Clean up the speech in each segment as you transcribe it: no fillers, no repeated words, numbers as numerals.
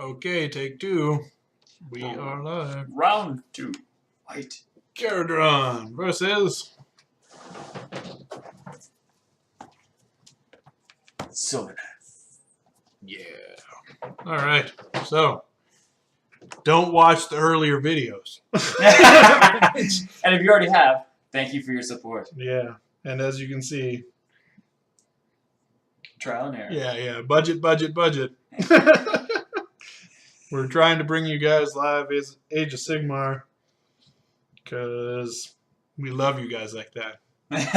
Okay, take two. We are live. Round 2. Fight. Kharadon versus Sylvaneth. Yeah. All right. So, don't watch the earlier videos. And if you already have, thank you for your support. Yeah. And as you can see, Trial and error. yeah. Budget. We're trying to bring you guys live as Age of Sigmar because we love you guys like that. Trying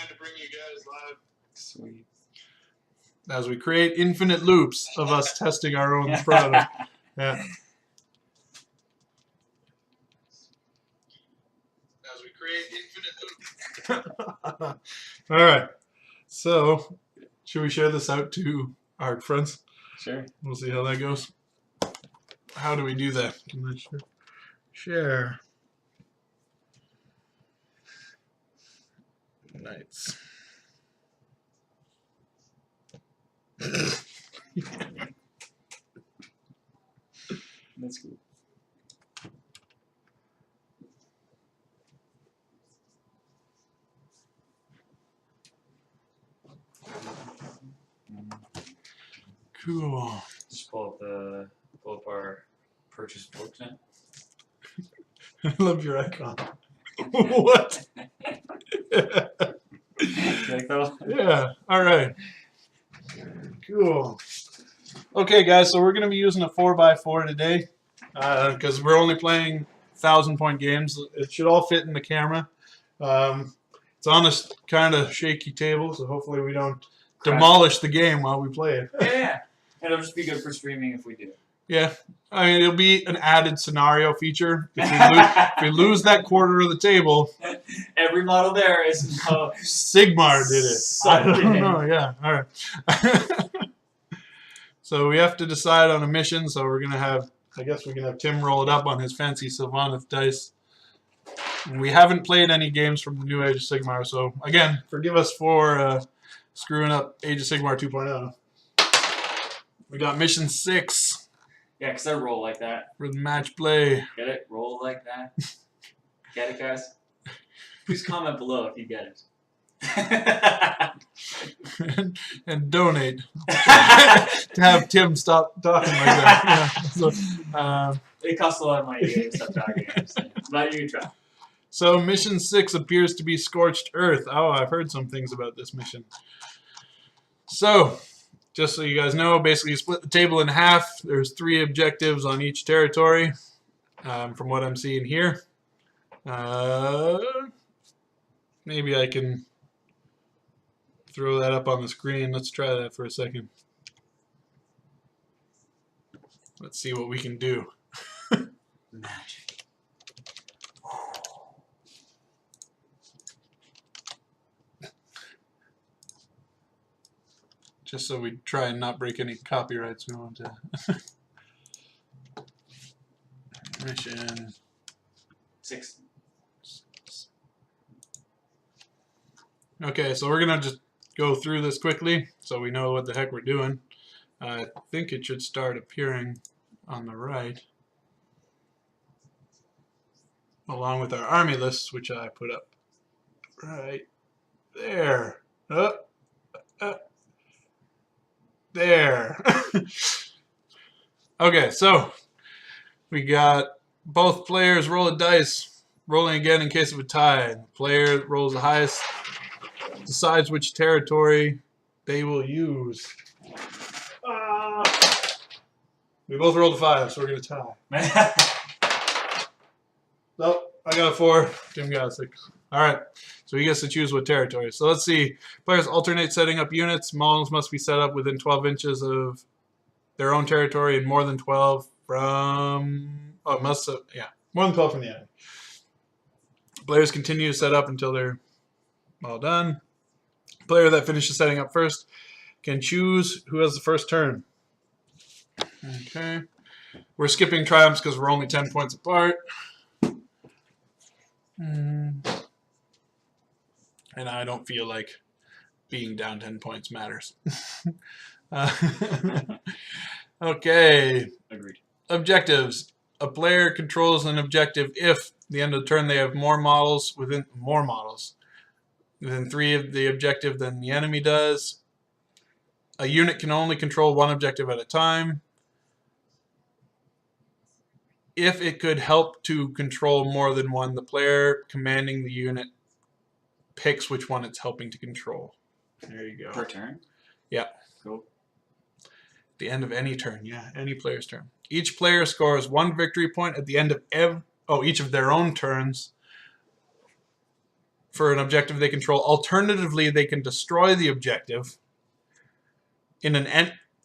to bring you guys live. Sweet. As we create infinite loops of us testing our own product. Yeah. As we create infinite loops. All right. So, should we share this out to our friends? Sure. We'll see how that goes. How do we do that? Can I share? Nice. That's cool. Cool. Just pull up our purchase books now. I love your icon. What? Yeah. All right. Cool. Okay, guys. So we're going to be using a 4x4 today because we're only playing 1,000-point games. It should all fit in the camera. It's on a kind of shaky table, so hopefully we don't demolish the game while we play it. Yeah. And it'll just be good for streaming if we do. Yeah. I mean, it'll be an added scenario feature. If we lose that quarter of the table, every model there is Sigmar did it. I don't know. Yeah. All right. So we have to decide on a mission. So we're gonna have, I guess we can have Tim roll it up on his fancy Sylvaneth dice. And we haven't played any games from the new Age of Sigmar, so again, forgive us for screwing up Age of Sigmar 2.0. We got mission 6. Yeah, because I roll like that. For the match play. Get it? Roll like that. Get it, guys? Please comment below if you get it. and donate to have Tim stop talking like that. Yeah. So, it costs a lot of money to stop talking. But you can try. So mission 6 appears to be Scorched Earth. Oh, I've heard some things about this mission. So, just so you guys know, basically you split the table in half. There's 3 objectives on each territory, from what I'm seeing here. Maybe I can throw that up on the screen. Let's try that for a second. Let's see what we can do. Magic. Just so we try and not break any copyrights, we want to. Mission 6. Okay, so we're gonna just go through this quickly so we know what the heck we're doing. I think it should start appearing on the right, along with our army lists, which I put up right there. There. Okay, so we got both players roll a dice, rolling again in case of a tie. The player that rolls the highest decides which territory they will use. We both rolled a 5, so we're going to tie. Nope, I got a 4. Tim got a 6. All right, so he gets to choose what territory. So let's see. Players alternate setting up units. Models must be set up within 12 inches of their own territory and more than 12 from... Oh, it must have... Yeah, more than 12 from the enemy. Players continue to set up until they're all done. Player that finishes setting up first can choose who has the first turn. Okay. We're skipping triumphs because we're only 10 points apart. And I don't feel like being down 10 points matters. uh, okay. Agreed. Objectives. A player controls an objective if, at the end of the turn, they have more models within 3 of the objective than the enemy does. A unit can only control one objective at a time. If it could help to control more than one, the player commanding the unit picks which one it's helping to control. There you go. Per turn? Yeah. Cool. The end of any turn, yeah, any player's turn. Each player scores 1 victory point at the end of each of their own turns for an objective they control. Alternatively, they can destroy the objective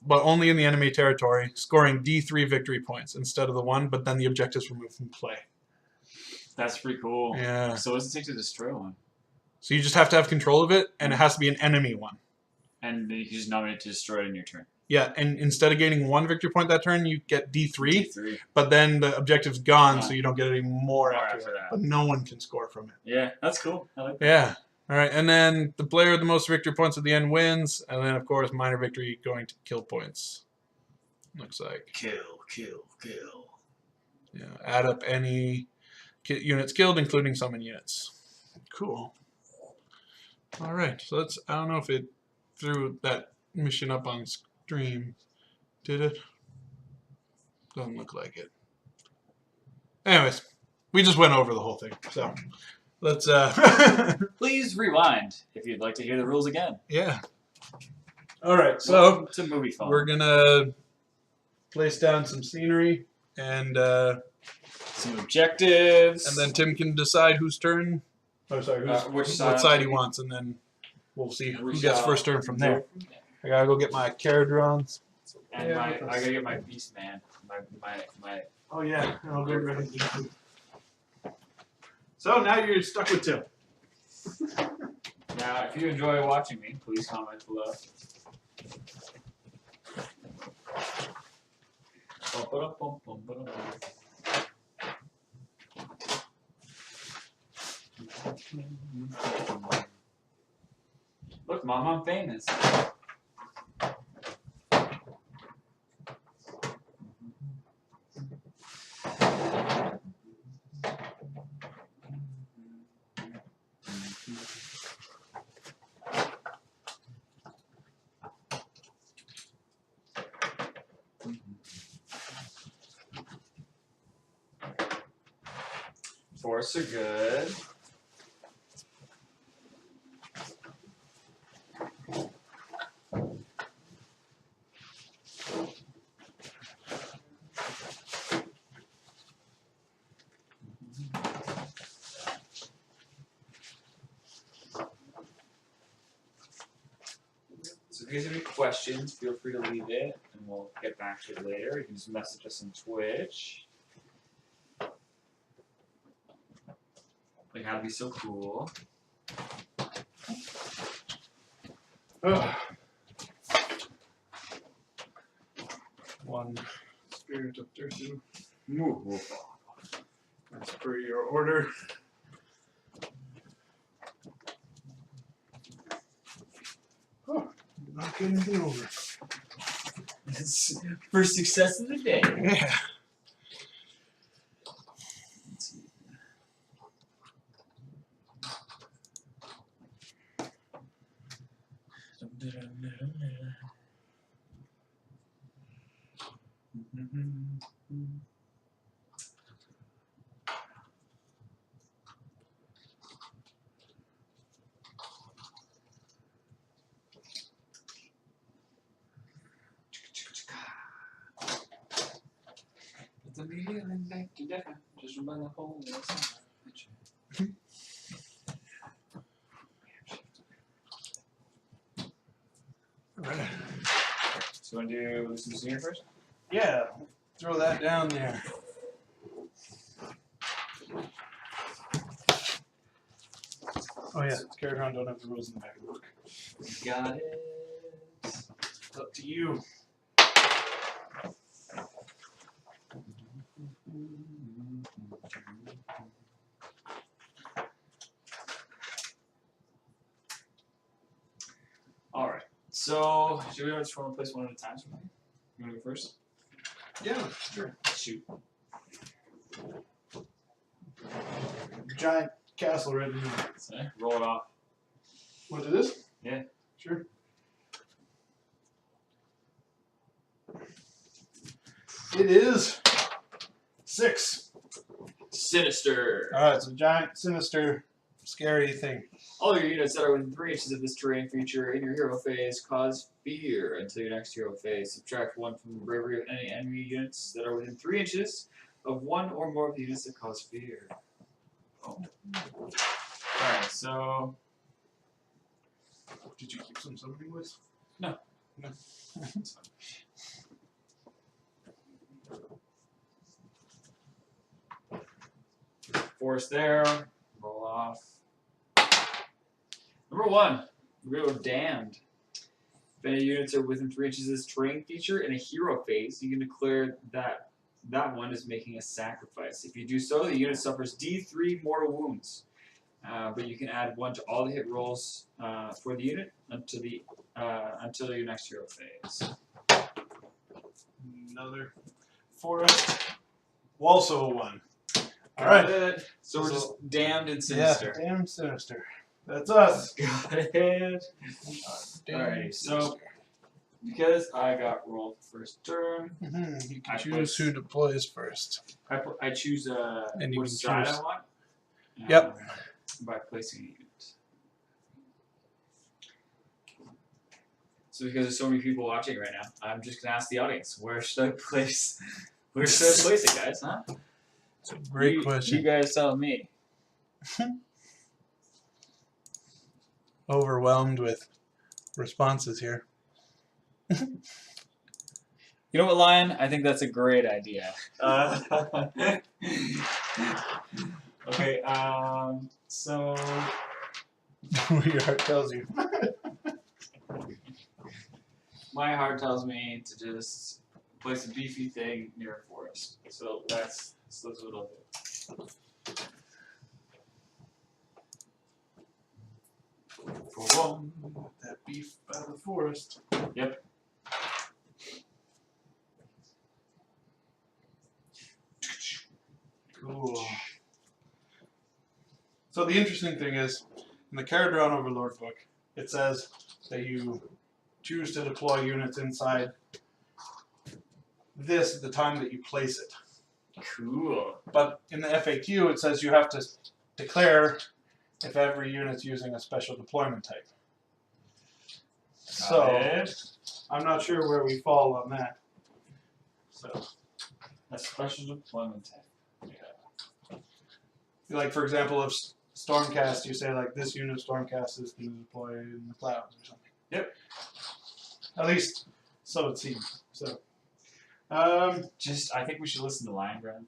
but only in the enemy territory, scoring D3 victory points instead of the 1, but then the objective's removed from play. That's pretty cool. Yeah. So what does it take to destroy one? So you just have to have control of it, and it has to be an enemy one. And then you just nominate to destroy it in your turn. Yeah, and instead of gaining 1 victory point that turn, you get D3, D3. but then the objective's gone, so you don't get any more after that. But no one can score from it. Yeah, that's cool. I like that. Yeah. All right, and then the player with the most victory points at the end wins, and then, of course, minor victory going to kill points. Looks like. Kill. Yeah, add up any units killed, including summon units. Cool. All right, so I don't know if it threw that mission up on stream. Did it? Doesn't look like it. Anyways, we just went over the whole thing, so let's Please rewind if you'd like to hear the rules again. Yeah. All right, so welcome to movie phone. We're gonna place down some scenery and some objectives, and then Tim can decide whose turn. Oh, sorry, what side he wants, and then we'll see who gets first turn from there. I gotta go get my Kharadons. And I gotta get my beast man. My. Oh yeah, I'll get ready. So now you're stuck with Tim. Now, if you enjoy watching me, please comment below. Look, Mom, I'm famous. Forests are good. So if you guys have any questions, feel free to leave it, and we'll get back to it later. You can just message us on Twitch. Like, how to be so cool. One spirit of Dursu. Move. As per your order. Oh, not getting anything over. First success of the day. Yeah. It's a million back to death. Just run the whole Right. So you want to do some scenery first? Yeah, throw that down there. Oh yeah, Kharadon don't have the rules in the back of the book. Got it. It's up to you. So, should we just want to place one at a time? You want to go first? Yeah, sure. Shoot. Giant castle right in there. So, roll it off. What it is? Yeah. Sure. It is 6. Sinister. Alright, so giant, sinister, scary thing. All your units that are within 3 inches of this terrain feature in your hero phase cause fear until your next hero phase. Subtract 1 from the bravery of any enemy units that are within 3 inches of 1 or more of the units that cause fear. Oh. Alright, so. Did you keep some summoning list? No. No. Force there. Roll off. Number 1. We're going to go Damned. If any units are within 3 inches of this terrain feature in a hero phase, you can declare that that one is making a sacrifice. If you do so, the unit suffers D3 mortal wounds. But you can add 1 to all the hit rolls for the unit until your next hero phase. Another forest. Also a 1. Alright. Good. So we're just Damned and Sinister. Yeah, damn sinister. That's us. Got it. Damn Alright, so sinister. because I got rolled first turn, You can I choose who deploys first. I choose And you what can side choose. I want. Yep. By placing a unit. So because there's so many people watching right now, I'm just gonna ask the audience, where should I place it, guys, huh? It's a great question. You guys tell me. Overwhelmed with responses here. You know what, Lion? I think that's a great idea. Okay, so Your heart tells you. my heart tells me to just place a beefy thing near a forest. So that's what I'll do. Cool. That beef by the forest. Yep. Cool. So the interesting thing is, in the Kharadon Overlord book, it says that you choose to deploy units inside this at the time that you place it. Cool. But in the FAQ, it says you have to declare if every unit's using a special deployment type. So, I'm not sure where we fall on that. So, A special deployment type. like for example, if Stormcast, you say like this unit of Stormcast is going to deploy in the clouds or something. Yep. At least so it seems. So, I think we should listen to Lion Brand.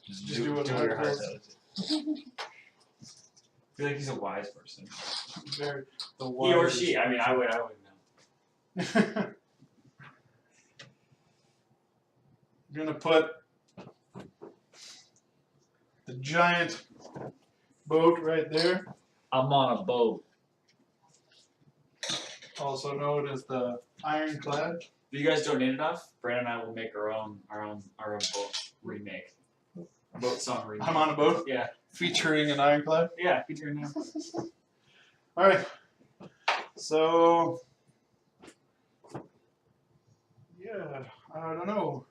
Just do what your heart heart tells. tells you. I feel like he's a wise person. Very, the He or she. I mean, I would know. I'm gonna put the giant boat right there, I'm on a boat. also known as the Ironclad. If you guys don't need enough, Brandon and I will make our own boat remake. Boat song remake. I'm on a boat Yeah. featuring an Ironclad. Yeah, featuring that. All right, so yeah, I don't know.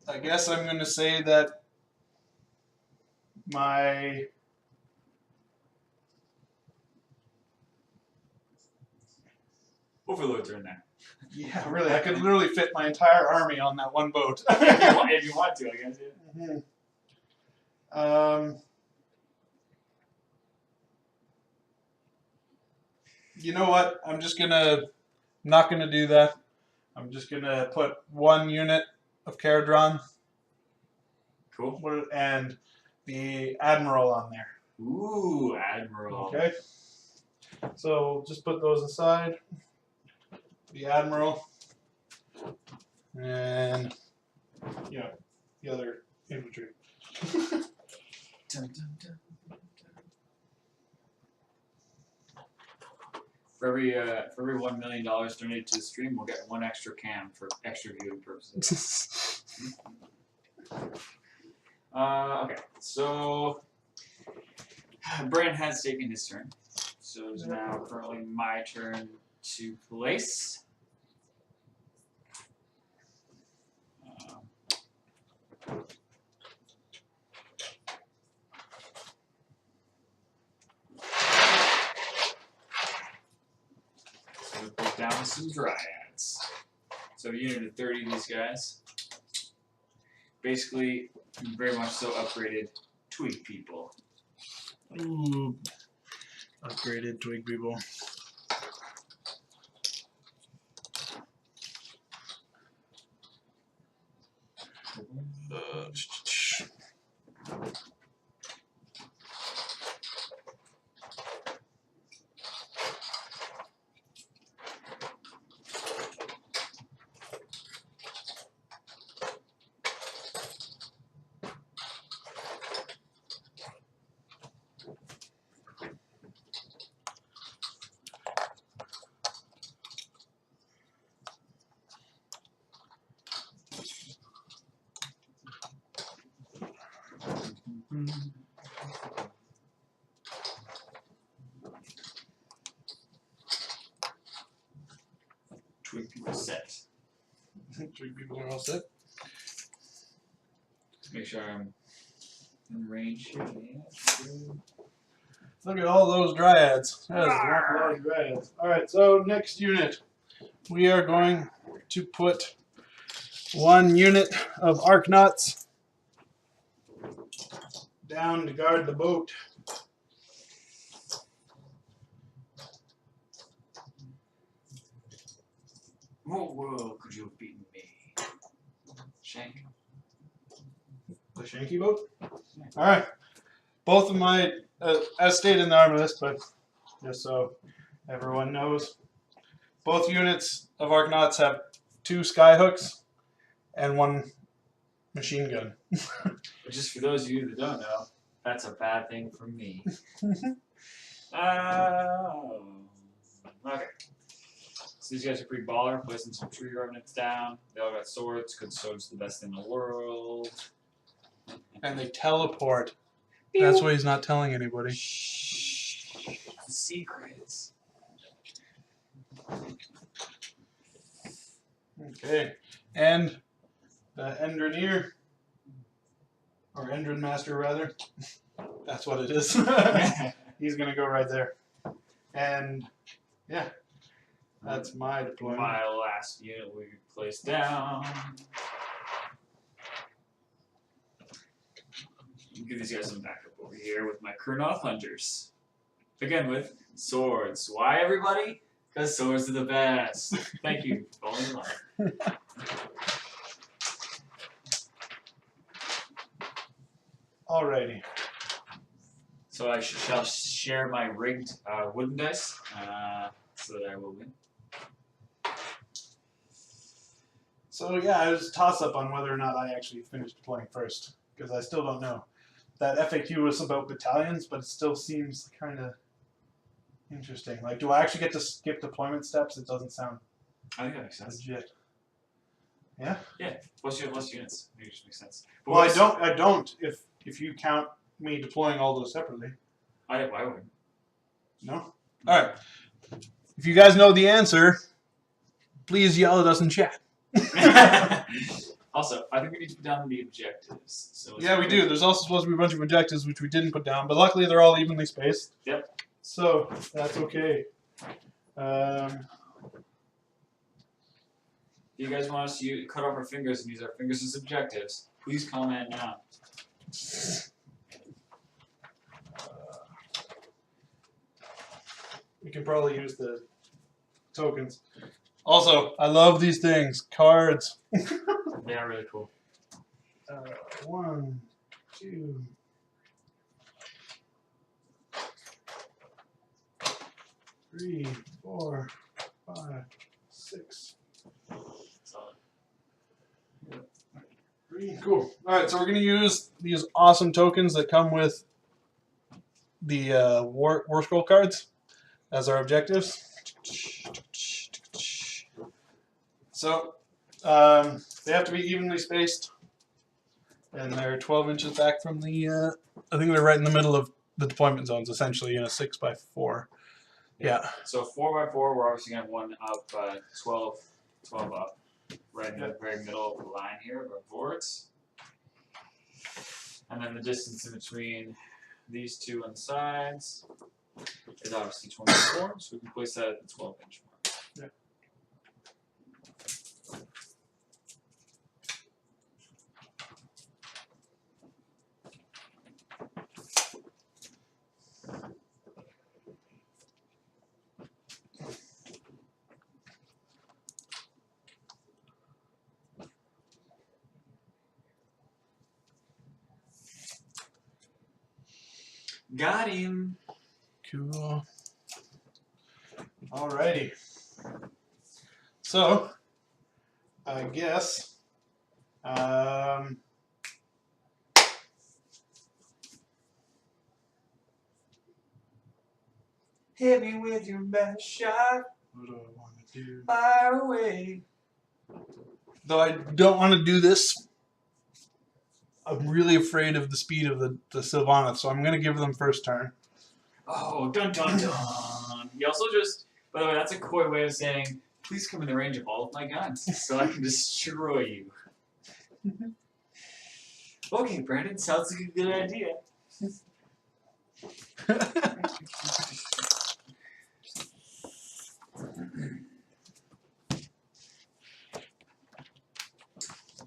I guess I'm gonna say that my Overlords are in there. yeah, really, I could literally fit my entire army on that one boat. If you want to, I guess. Yeah. You know what? Not gonna do that. I'm just gonna put one unit of Kharadron Cool. and the Admiral on there. Ooh, Admiral. Okay. So just put those aside. The Admiral and the other infantry. Dun, dun, dun, dun. For every $1 million donated to the stream, we'll get 1 extra cam for extra viewing purposes. Okay, so Brand has taken his turn, so it's now currently my turn to place. So we put down some dryads. So a unit of 30 of these guys. Basically, very much so upgraded twig people. Ooh, upgraded twig people. Twig people set. Twig people are all set. Make sure I'm in range here. Look at all those dryads. That is a lot of dryads. Alright, so next unit. We are going to put 1 unit of Arcanauts down to guard the boat. What world could you have beaten me? Shank. The Shanky boat? Alright. Both of my, as stated in the armor list, but just so everyone knows, both units of Arcanauts have 2 skyhooks and 1 machine gun. But just for those of you that don't know, that's a bad thing for me. Okay. So these guys are pretty baller, placing some tree remnants down. They all got swords, because swords are the best in the world. And they teleport. That's what he's not telling anybody. Shh. Secrets. Okay. And the Endronier, or Endron Master rather, that's what it is. He's going to go right there. And yeah, that's my deployment. My last unit we placed down. Give these guys some backup over here with my Kurnoth Hunters. Again with swords. Why, everybody? Because swords are the best. Thank you for falling in love. Alrighty. So I shall share my rigged wooden dice so that I will win. So yeah, it was a toss-up on whether or not I actually finished deploying first, because I still don't know. That FAQ was about battalions, but it still seems kind of interesting. Like, do I actually get to skip deployment steps? It doesn't sound I think that makes sense. legit. Yeah? Yeah, less units. It just makes sense. But Well, I don't if you count me deploying all those separately. why wouldn't? No? Alright. If you guys know the answer, please yell at us in chat. Also, I think we need to put down the objectives. So Yeah, we do. There's also supposed to be a bunch of objectives which we didn't put down, but luckily they're all evenly spaced. Yep. So that's okay. If you guys want us to cut off our fingers and use our fingers as objectives, please comment now. We can probably use the tokens. Also, I love these things. Cards. They are really cool. 1, 2, 3, 4, 5, 6. Solid. Cool. Alright, so we're going to use these awesome tokens that come with the War Scroll cards as our objectives. So they have to be evenly spaced, and they're 12 inches back from the. I think they're right in the middle of the deployment zones, essentially in a 6x4. Yeah. So 4x4, we're obviously going to have one up, 12 up, right in the very middle of the line here of our boards. And then the distance in between these two on the sides is obviously 24, so we can place that at the 12-inch mark. Yeah. Got him. Cool. Alrighty. So, I guess, Hit me with your best shot. what do I want to do? Fire away. Though I don't want to do this, I'm really afraid of the speed of the Sylvaneth, so I'm going to give them first turn. Oh, dun dun dun. He also just, by the way, that's a coy way of saying, please come in the range of all of my guns so I can destroy you. Okay, Brandon, sounds like a good idea.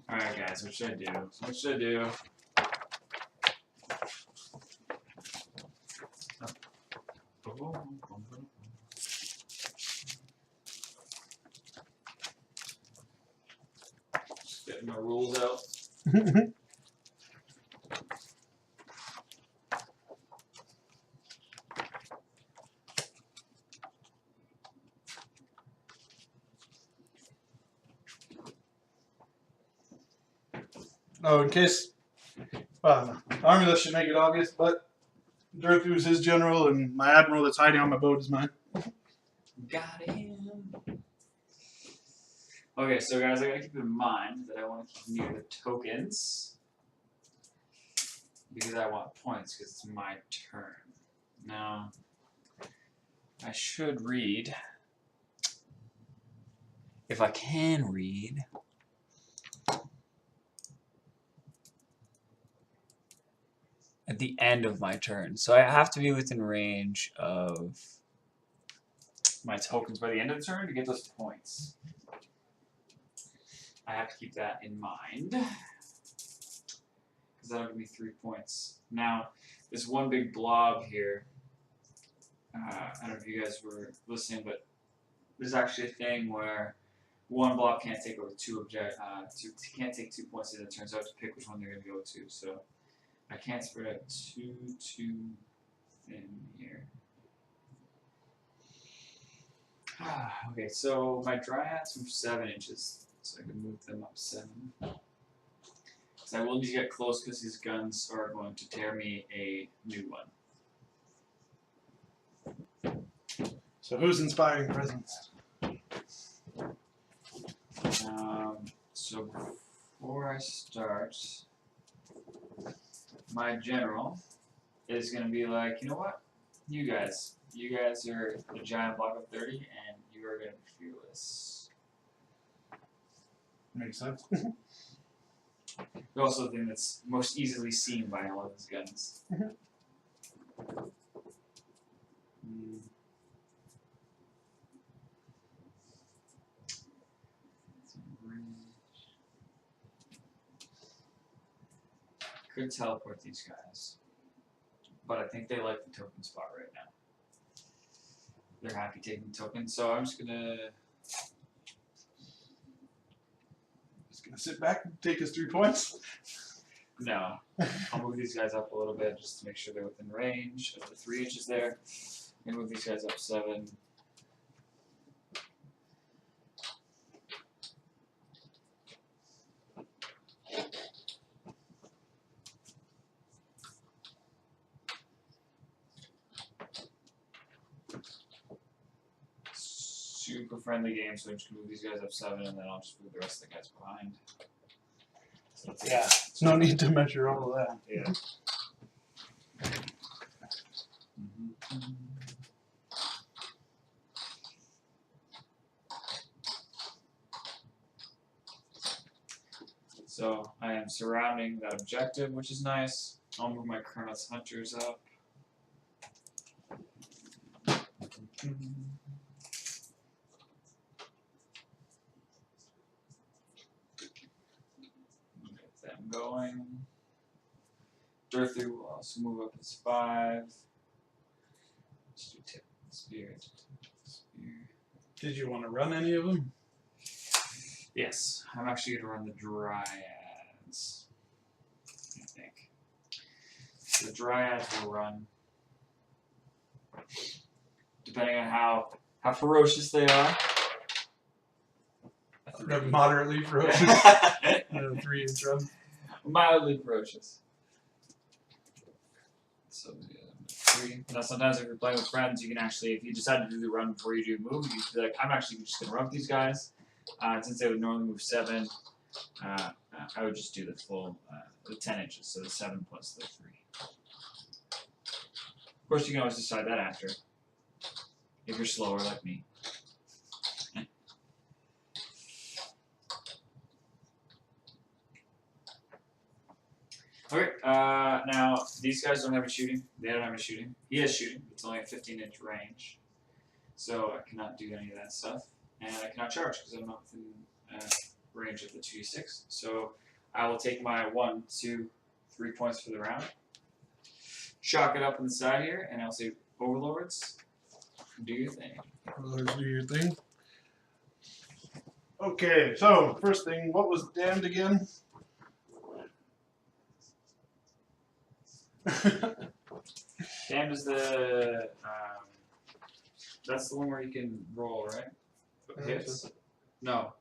Alright, guys, what should I do? What should I do? Just getting my rules out. Oh, in case, army list should make it obvious, but Durthu's his general, and my admiral that's hiding on my boat is mine. Got him. Okay, so guys, I gotta keep in mind that I want to keep near the tokens because I want points because it's my turn. Now, I should read, if I can read, at the end of my turn. So I have to be within range of my tokens by the end of the turn to get those points. I have to keep that in mind because that'll give me 3 points. Now, this one big blob here, I don't know if you guys were listening, but there's actually a thing where one blob can't take over can't take 2 points in a turn, so I have to pick which one they're going to go to. So I can't spread out too thin here. Okay, so my dryads are 7 inches, so I can move them up 7. Because I will need to get close because these guns are going to tear me a new one. So who's inspiring presence? So before I start, my general is going to be like, you know what? You guys are a giant block of 30, and you are going to be fearless. Makes sense. But also the thing that's most easily seen by all of his guns. Could teleport these guys, but I think they like the token spot right now. They're happy taking the token, so I'm just gonna sit back and take his 3 points. no. I'll move these guys up a little bit just to make sure they're within range of the 3 inches there. I'm gonna move these guys up 7. super friendly game, so I'm just gonna move these guys up 7, and then I'll just move the rest of the guys behind. So that's Yeah, it's no need to measure all of that. Yeah. So I am surrounding that objective, which is nice. I'll move my Colonel's Hunters up. Get them going. Dorothy will also move up as 5. Let's do tip spear. Did you want to run any of them? Yes, I'm actually going to run the Dryads. I think. The Dryads will run. Depending on how ferocious they are. They're moderately ferocious. 3-inch run. Mildly ferocious. So yeah, 3. Now sometimes if you're playing with friends, you can actually, if you decide to do the run before you do move, you can be like, I'm actually just going to run with these guys. Since they would normally move 7, I would just do the full, the 10 inches, so the 7 plus the 3. Of course, you can always decide that after, if you're slower like me. Okay, now these guys don't have any shooting. They don't have any shooting. He has shooting. It's only a 15-inch range, so I cannot do any of that stuff. And I cannot charge because I'm not within range of the 2d6. So I will take my 1, 2, 3 points for the round. Chalk it up on the side here, and I'll say, Overlords, do your thing. Overlords, do your thing. Okay, so first thing, what was damned again? Damned is the that's the one where you can roll, right? Hits? No.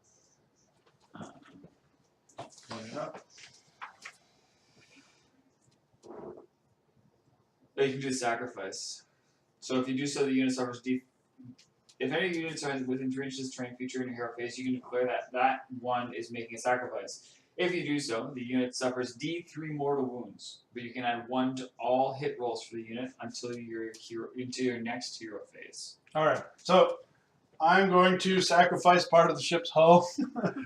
Point it up. Oh, you can do the sacrifice. So if you do so, the unit suffers D. If any units are within 3 inches of terrain feature in your hero phase, you can declare that one is making a sacrifice. If you do so, the unit suffers D3 mortal wounds, but you can add 1 to all hit rolls for the unit until your next hero phase. All right, so I'm going to sacrifice part of the ship's hull.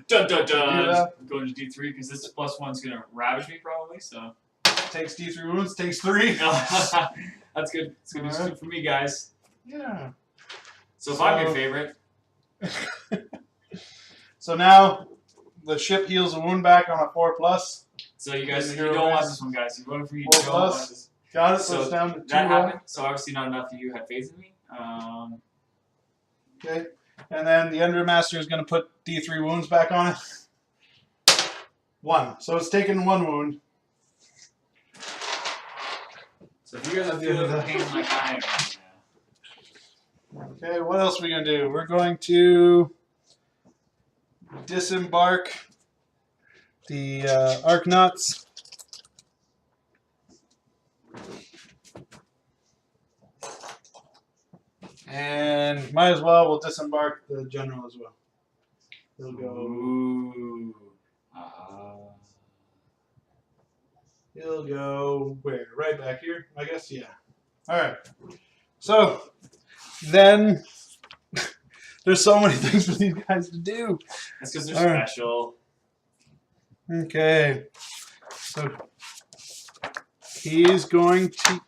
Dun dun dun! I'm going to D3 because this +1 is going to ravage me probably. So takes D3 wounds, takes 3. That's good. It's going to be good for me, guys. Yeah. So if I'm your favorite. So now the ship heals a wound back on a 4+. So you guys, you don't want this one, guys. You're voting for me. 4+. Want this. Got it. So it's down to 2. That happened. So obviously not enough of you had faith in me. Okay. And then the Undermaster is going to put D3 wounds back on it. 1. So it's taken 1 wound. So if you guys are feeling the pain like I am right now. Okay, what else are we going to do? We're going to disembark the Arcanauts. And might as well, we'll disembark the General as well. He'll go. Ooh. He'll go where? Right back here, I guess? Yeah. Alright. So, then, there's so many things for these guys to do. That's because they're special. Okay. So, he's going to...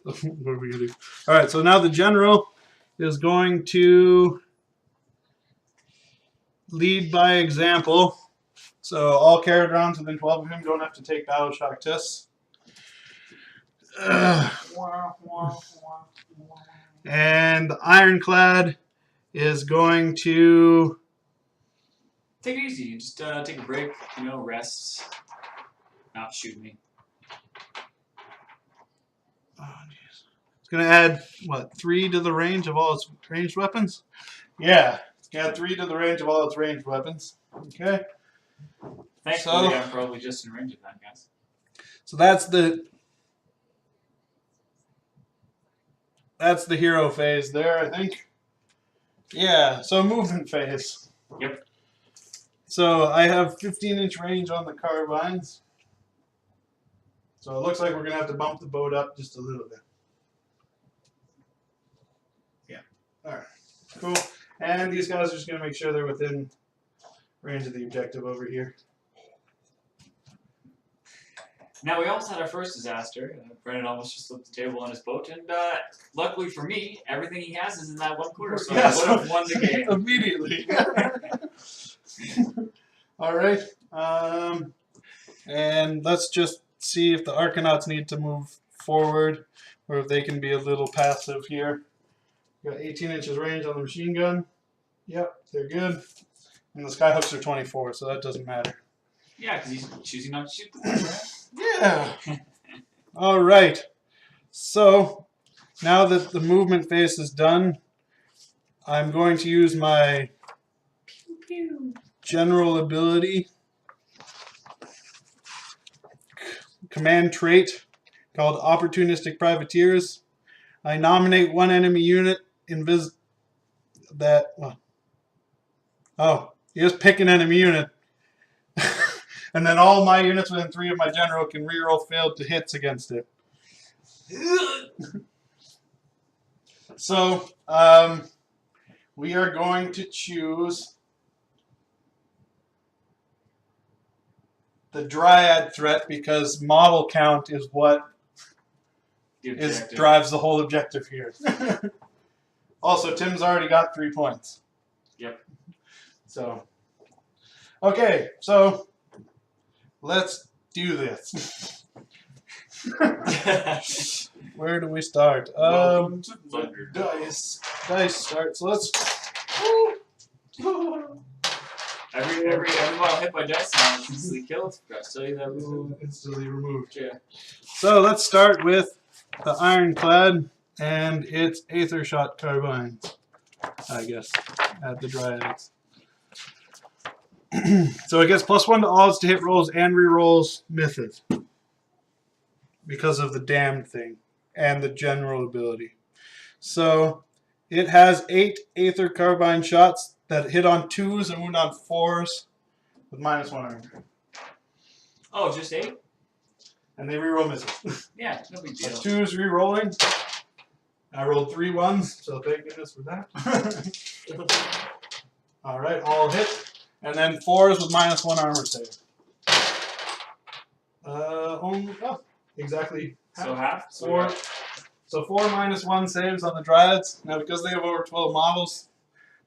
What are we going to do? Alright, so now the General is going to lead by example. So all Kharadons within 12 of him don't have to take battle shock tests. And the Ironclad is going to take it easy. Just take a break. Rest. Not shoot me. Oh, jeez. It's going to add, what, 3 to the range of all its ranged weapons? Yeah. It's going to add 3 to the range of all its ranged weapons. Okay. Thankfully, I'm probably just in range of that, guys. So that's the hero phase there, I think. Yeah, so movement phase. Yep. So I have 15-inch range on the carbines. So it looks like we're going to have to bump the boat up just a little bit. Yeah. All right. Cool. And these guys are just going to make sure they're within range of the objective over here. Now, we almost had our first disaster. Brennan almost just flipped the table on his boat, and luckily for me, everything he has is in that one corner, so I would have won the game. Immediately. All right. And let's just see if the Arcanauts need to move forward or if they can be a little passive here. Got 18 inches range on the machine gun. Yep, they're good. And the skyhooks are 24, so that doesn't matter. Yeah, because he's choosing not to shoot the one, right? Yeah. All right. So now that the movement phase is done, I'm going to use my general ability command trait called Opportunistic Privateers. I nominate one enemy unit you just pick an enemy unit. And then all my units within 3 of my general can reroll failed to hits against it. So, we are going to choose the Dryad threat because model count is what drives the whole objective here. Also, Tim's already got 3 points. Yep. So, okay, so let's do this. Where do we start? Welcome to Thunder Dice start. So let's. Every model hit by dice now is instantly killed. I'll tell you that. Instantly removed. Yeah. So let's start with the Ironclad and its Aether Shot carbines, I guess, at the Dryads. So it gets +1 to odds to hit rolls and rerolls misses because of the damned thing and the general ability. So it has 8 Aether carbine shots that hit on 2s and wound on 4s with -1 armor. Oh, just 8? And they reroll misses. Yeah, no big deal. 2s rerolling. I rolled 3 1s, so thank goodness for that. Alright, all hit. And then 4s with -1 armor save. Exactly half. So half? So 4. So 4 -1 saves on the Dryads. Now because they have over 12 models,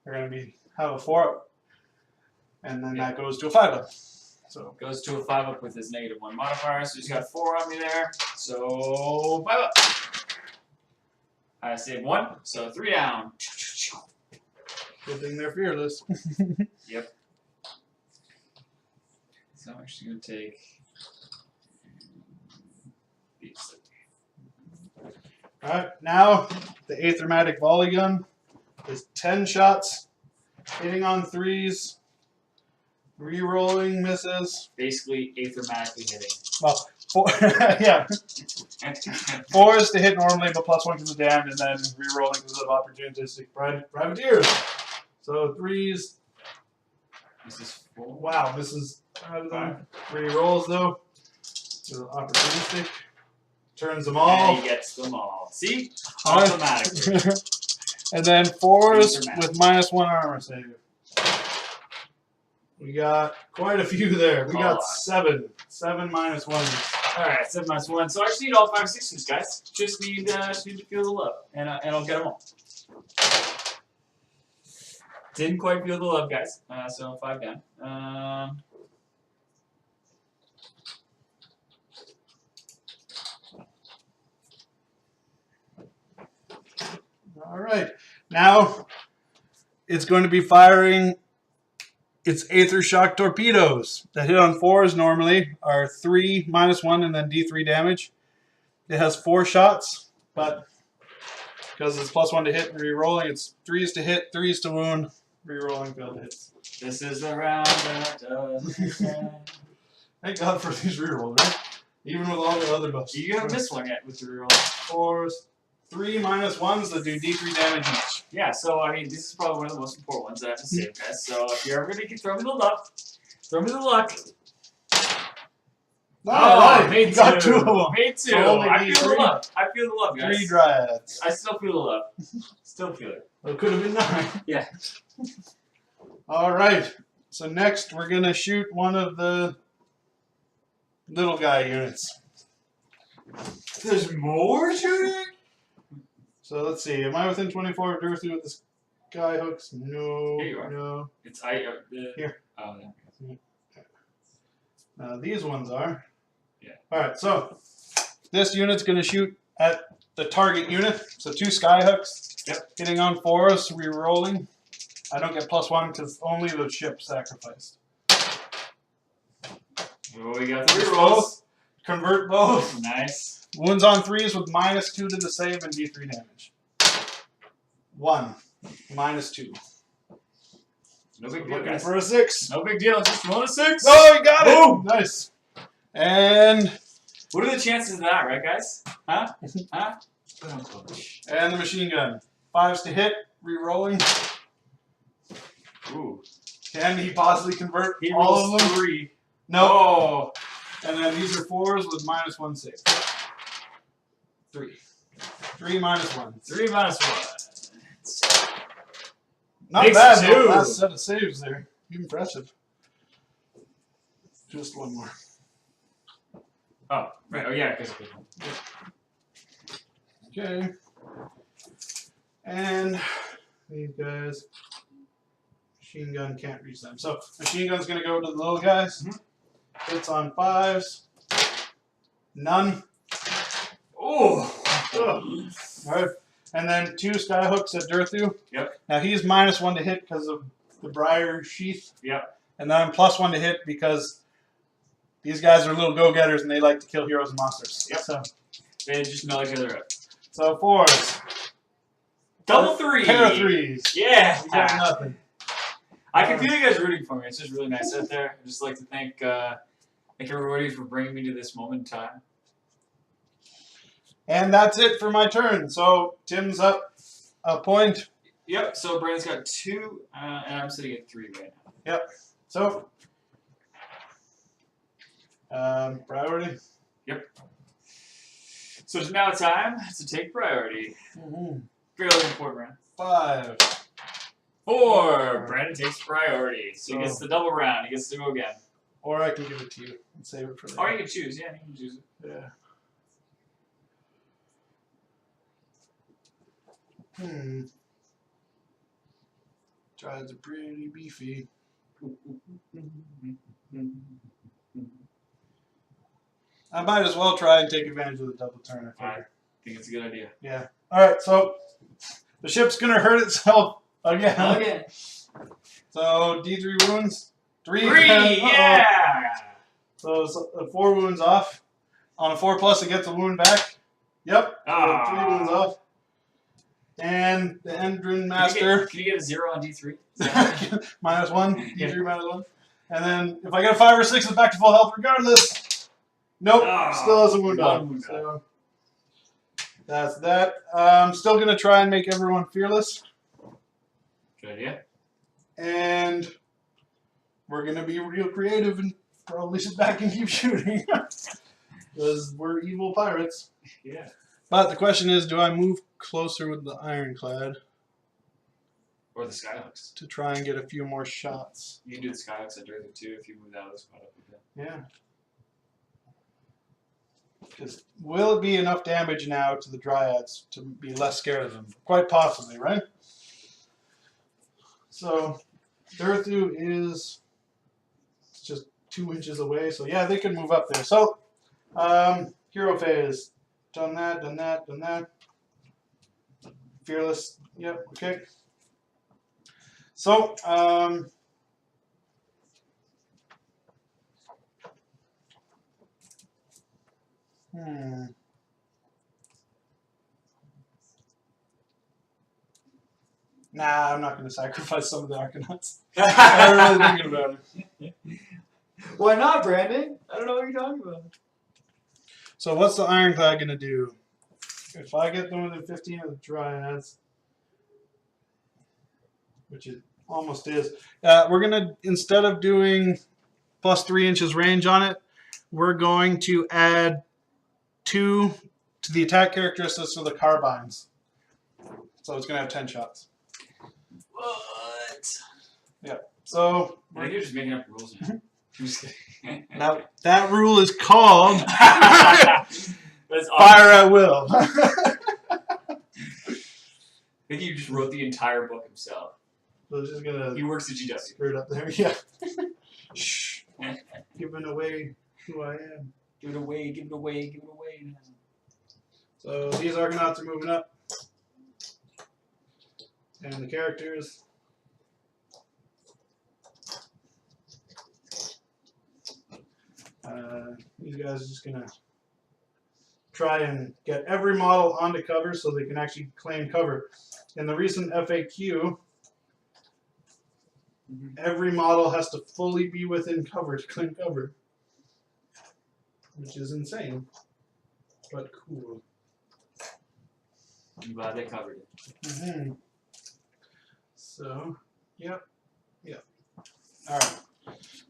they're going to have a 4-up. And then that goes to a 5-up. So goes to a 5-up with his -1 modifier, so he's got 4 on me there. So 5-up. I saved 1, so 3 down. good thing they're fearless. Yep. So I'm actually going to take these. Alright, now the Aethermatic Volley Gun is 10 shots, hitting on 3s, re-rolling misses. Basically, aethermatically hitting. Well, 4, yeah. 4s to hit normally, but +1 to the damned, and then re-rolling because of Opportunistic Privateers. So 3s. This is 4. Wow, misses 3 rolls though. So Opportunistic. Turns them all. And he gets them all. See? Automatically. And then 4s with -1 armor save. We got quite a few there. We got 7. 7 -1s. Alright, 7 -1. So I just need all 5 6s, guys. Just need to feel the love. And I'll get them all. Didn't quite feel the love, guys. So 5 down. All right. Now it's going to be firing its Aether Shock torpedoes that hit on 4s normally are 3 -1 and then D3 damage. It has 4 shots, but because it's +1 to hit and re-rolling, it's 3s to hit, 3s to wound, re-rolling failed hits. This is the round that doesn't end. Thank God for these re-rolls, right? Even with all the other buffs. You haven't missed one yet with the reroll. 4s, 3 -1s that do D3 damage each. Yeah, so I mean, this is probably one of the most important ones that I have to save, guys. So if you're ever gonna throw me the luck, throw me the luck. Alright, made you got 2. 2 of them. Made 2. So only I need feel 3? the love. I feel the love, guys. 3 dryads. I still feel the love. Still feel it. Well, it could have been 9. Yeah. Alright, so next we're going to shoot one of the little guy units. There's more shooting? So let's see, am I within 24 of Dorothy with the sky hooks? No. Here you are. No. It's Here. Oh, yeah. These ones are. Yeah. Alright, so this unit's going to shoot at the target unit. So 2 sky hooks. Yep. Hitting on 4s, re-rolling. I don't get +1 because only the ship sacrificed. Oh, we got 3 rolls. Convert both. Nice. Wounds on 3s with -2 to the save and D3 damage. 1. -2. No big deal, Looking guys. for a 6. No big deal. Just roll a 6. Oh, you got Boom. it! Nice. And What are the chances of that, right, guys? Huh? Huh? and the machine gun. 5s to hit, re-rolling. Ooh. Can he possibly convert He all rolls of them? 3. No. Oh. And then these are 4s with -1 save. 3. 3 -1. 3 -1. Not Makes bad, 2. though. Last set of saves there. Impressive. Just one more. Oh, right. Oh, yeah. Because Okay. And these guys, machine gun can't reach them. So machine gun's going to go to the little guys. Hits on 5s. None. Oh. All right. And then 2 sky hooks at Durthu. Yep. Now he's -1 to hit because of the briar sheath. Yep. And then I'm +1 to hit because these guys are little go-getters and they like to kill heroes and monsters. Yep. So, They just know each other up. so 4s. Double 3. Pair of 3s. Yeah. You got nothing. I can feel you guys rooting for me. It's just really nice out there. I'd just like to thank everybody for bringing me to this moment in time. And that's it for my turn. So Tim's up a point. Yep. So Brandon's got 2, and I'm sitting at 3 right now. Yep. So priority. Yep. So it's now time to take priority. Fairly important round. 5. 4. Brandon takes priority. So he gets the double round. He gets to go again. Or I can give it to you and save it for later. Or you can choose. Yeah, you can choose it. Yeah. Tries are pretty beefy. I might as well try and take advantage of the double turn. I think it's a good idea. Yeah. Alright, so the ship's gonna hurt itself again. Okay. So D3 wounds. 3. 3, yeah! So it's 4 wounds off. On a 4+, it gets a wound back. Yep. So 3 wounds off. And the Endrin Master. Can you get a 0 on D3? -1. D3 -1. And then if I get a 5 or 6, it's back to full health regardless. Nope. Still has a wound on. So that's that. I'm still going to try and make everyone fearless. Good idea. And we're going to be real creative and probably sit back and keep shooting. Because we're evil pirates. Yeah. But the question is, do I move closer with the ironclad Or the skyhooks. to try and get a few more shots? You can do the skyhooks under the 2 if you move out of the spot up a bit. Yeah. Because will it be enough damage now to the Dryads to be less scared of them? Quite possibly, right? So, Durthu is just 2 inches away. So, yeah, they can move up there. So, hero phase. Done that, done that, done that. Fearless. Yep, okay. So, Nah, I'm not going to sacrifice some of the Arcanauts. I'm really thinking about it. Why not, Brandon? I don't know what you're talking about. So what's the Ironclad going to do? If I get them within 15 of the Dryads, which it almost is. We're gonna, instead of doing plus 3 inches range on it, we're going to add 2 to the attack characteristics of the carbines. So it's gonna have 10 shots. What? Yeah. So I think you're just making up rules now. I'm just kidding. now that rule is called That's fire at will. I think you just wrote the entire book himself. So it's just gonna He works at GW. screw it up there. Yeah. Shh. Giving away who I am. Give it away, give it away, give it away. So these Argonauts are moving up. And the characters. These guys are just gonna try and get every model onto cover so they can actually claim cover. In the recent FAQ, every model has to fully be within cover to claim cover, which is insane, but cool. I'm glad they covered it. So, yep. All right.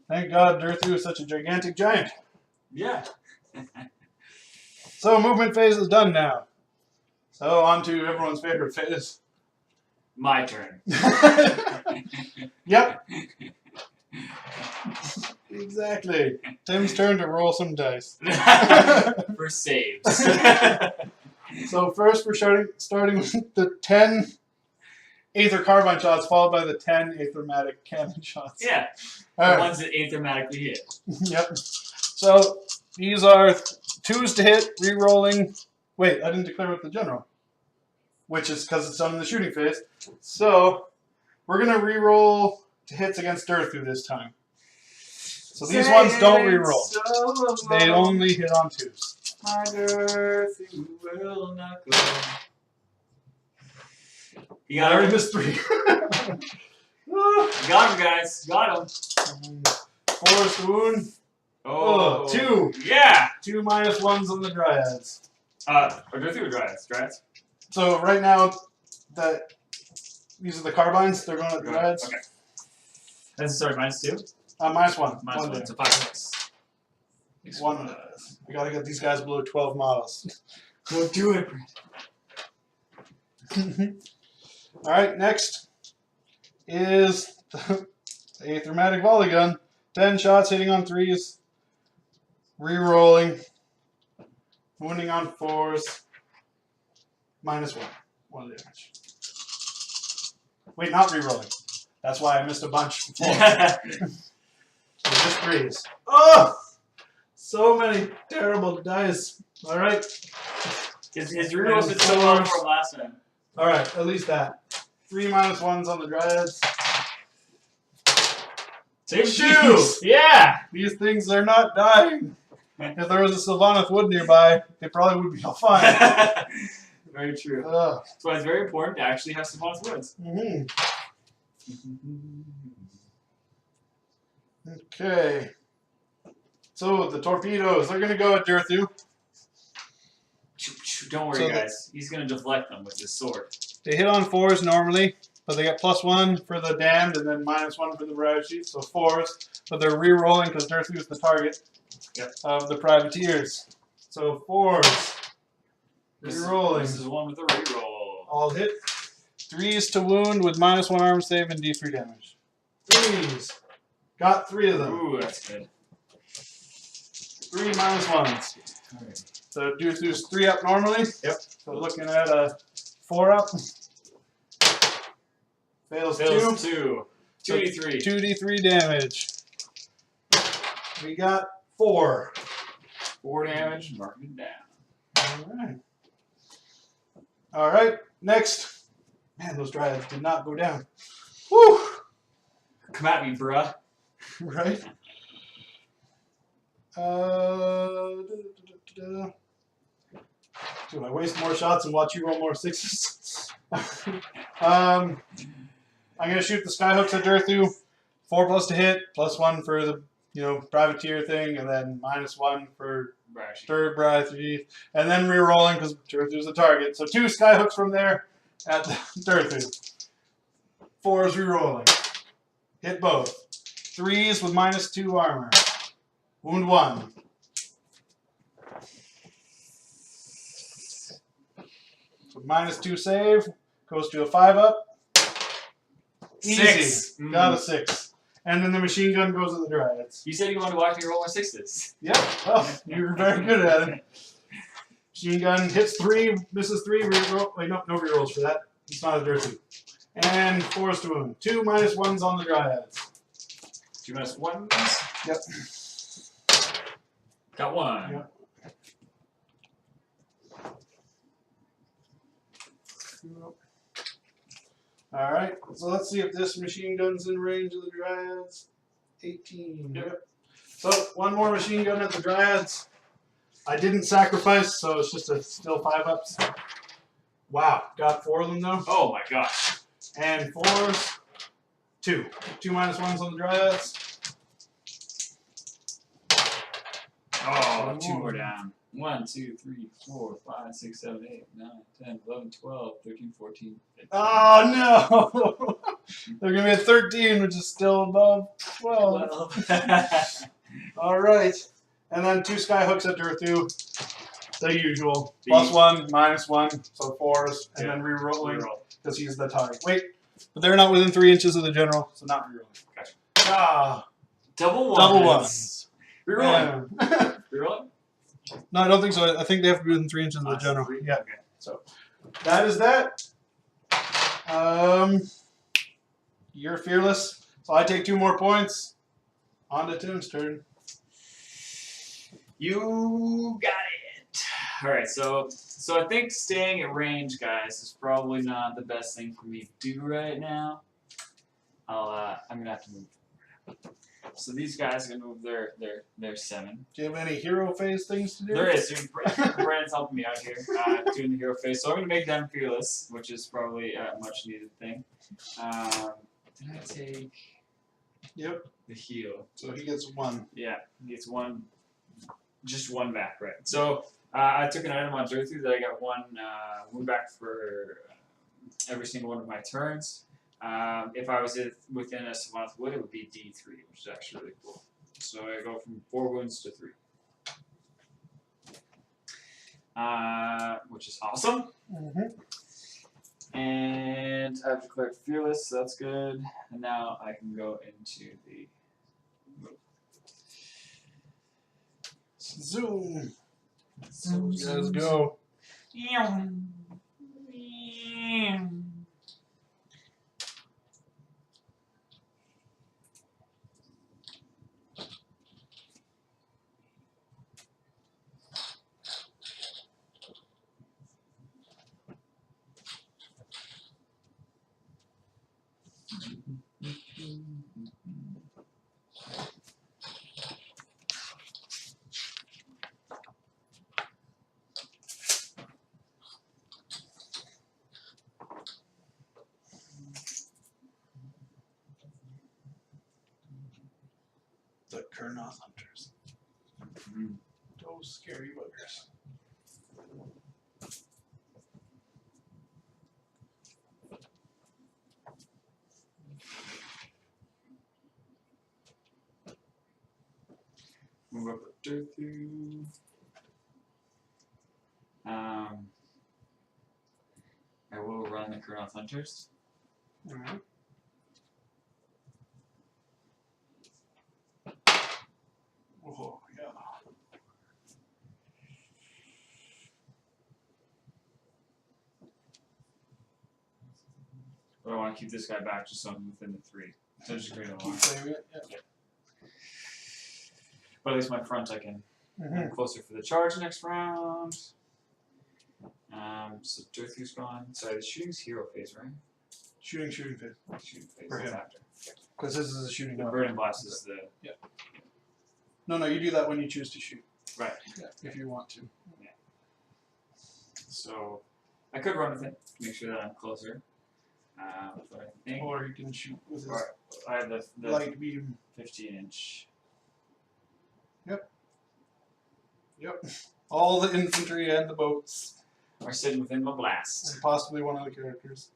Thank God Durthu is such a gigantic giant. Yeah. So movement phase is done now. So on to everyone's favorite phase. My turn. Yep. Exactly. Tim's turn to roll some dice. For saves. So first we're starting with the 10 Aether Carbine shots, followed by the 10 Aethermatic Cannon shots. Yeah. All The right. ones that aethermatically hit. Yep. So these are 2s to hit, re-rolling. Wait, I didn't declare with the general, which is because it's done in the shooting phase. So we're going to re-roll to hits against Durthu this time. So these ones don't re-roll. So They only hit on 2s. my Durthu will not go. You I got already him. missed 3. Got him, guys. Got him. 4 to wound. Oh. 2. Yeah. 2 -1s on the Dryads. Or Durthu or Dryads? Dryads? So right now, these are the carbines. They're going at the Dryads. Okay. That's sorry, -2? -1. -1. One So 5, 6. damage. 1. We gotta get these guys below 12 models. Go do it, All right, next is the Aethermatic Volley Gun. 10 shots hitting on 3s, re-rolling, wounding on 4s, -1. 1 damage. Wait, not re-rolling. That's why I missed a bunch before. So just 3s. Oh! So many terrible dice. All right. His rerolls did so well for him last time. All right, at least that. 3 -1s on the Dryads. Save Jeez. Yeah! These things are not dying. If there was a Sylvaneth wood nearby, they probably would be all fine. Very true. Ugh. That's why it's very important to actually have some honest woods. Okay. So the torpedoes, they're going to go at Durthu. Don't worry, So guys. He's going to deflect them with his sword. They hit on 4s normally, but they get +1 for the damned and then -1 for the barrage sheet, so 4s. But they're re-rolling because Durthu is the target of the privateers. So 4s. Re-rolling. This is one with a reroll. All hit. 3s to wound with -1 arm save and D3 damage. 3s. Got 3 of them. Ooh, that's good. 3 -1s. Alright. So Durthu's 3 up normally. Yep. So looking at a 4 up. Fails 2. 2. 2d3. 2d3 damage. We got 4. 4 damage. Marking it down. Alright. Alright, next. Man, those Dryads did not go down. Whew! Come at me, bruh. Right? Do I waste more shots and watch you roll more 6s? I'm going to shoot the skyhooks at Durthu. 4+ to hit, +1 for the privateer thing, and then -1 for third privateer, and then re-rolling because Durthu's the target. So 2 skyhooks from there at Durthu. 4s rerolling. Hit both. 3s with -2 armor. Wound 1. So -2 save. Goes to a 5-up. Easy. 6. Got a 6. And then the machine gun goes to the Dryads. You said you wanted to watch me roll my 6s. Yep. Well, you're very good at it. Machine gun hits 3, misses 3, reroll. Wait, no rerolls for that. It's not a dirty. And 4s to wound. 2 -1s on the Dryads. 2 -1s? Yep. Got 1. Yep. Alright, so let's see if this machine gun's in range of the Dryads. 18. Yep. So, one more machine gun at the Dryads. I didn't sacrifice, so it's just a still 5-ups. Wow, got 4 of them though. Oh my gosh. And 4s, 2. 2 -1s on the Dryads. Oh, 2 more down. 1, 2, 3, 4, 5, 6, 7, 8, 9, 10, 11, 12, 13, 14, 15. Oh no! They're gonna be at 13, which is still above 12. Alright. And then 2 skyhooks at Durthu. The usual. +1, -1, so 4s, and then rerolling because he's the target. Wait, but they're not within 3 inches of the general, so not rerolling. Gotcha. Ah, Double 1s. double 1s. Rerolling. Yeah. Rerolling? No, I don't think so. I think they have to be within 3 inches of the general. Yeah. Okay. So that is that. You're fearless. So I take 2 more points. On to Tim's turn. You got it. All right, so I think staying at range, guys, is probably not the best thing for me to do right now. I'm gonna have to move. So these guys are gonna move their 7. Do you have any hero phase things to do? There is. Brandon's helping me out here doing the hero phase. So I'm gonna make them fearless, which is probably a much needed thing. Did I take? Yep. The heal. So he gets 1. Yeah, he gets 1. Just 1 back, right? So I took an item on Durthu that I got 1 wound back for every single one of my turns. If I was within a Sylvaneth Wood, it would be D3, which is actually really cool. So I go from 4 wounds to 3. Which is awesome. And I've declared fearless, so that's good. And now I can go into the move. Zoom. Zoom, Let's go. The Kharadon hunters. Those scary buggers. Move up to Durthu. I will run the Kharadon Hunters. Alright. Oh, yeah. But I want to keep this guy back just so I'm within the 3. So just create a line. Keep saving it. Yeah. But at least my front I can get closer for the charge next round. So Durthu's gone. Sorry, the shooting's hero phase, right? Shooting phase. Shooting phase For is him. after. Because this is a shooting. The weapon. burning blast is the Yeah. No, you do that when you choose to shoot. right. Yeah, if you want to. Yeah. So I could run with it, make sure that I'm closer. But I think. Or you can shoot with his Or I have the light beam. 15-inch. Yep. All the infantry and the boats. Are sitting within my blast. And possibly one of the characters.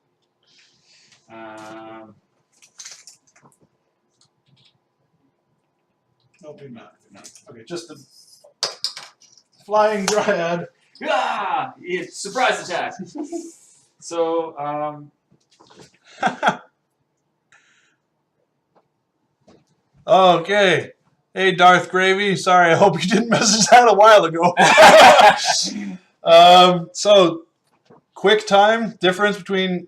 Nope, not. Okay, just the flying dryad. Ah! It's surprise attack. So, Okay. Hey, Darth Gravy. Sorry, I hope you didn't message that a while ago. So, quick time difference between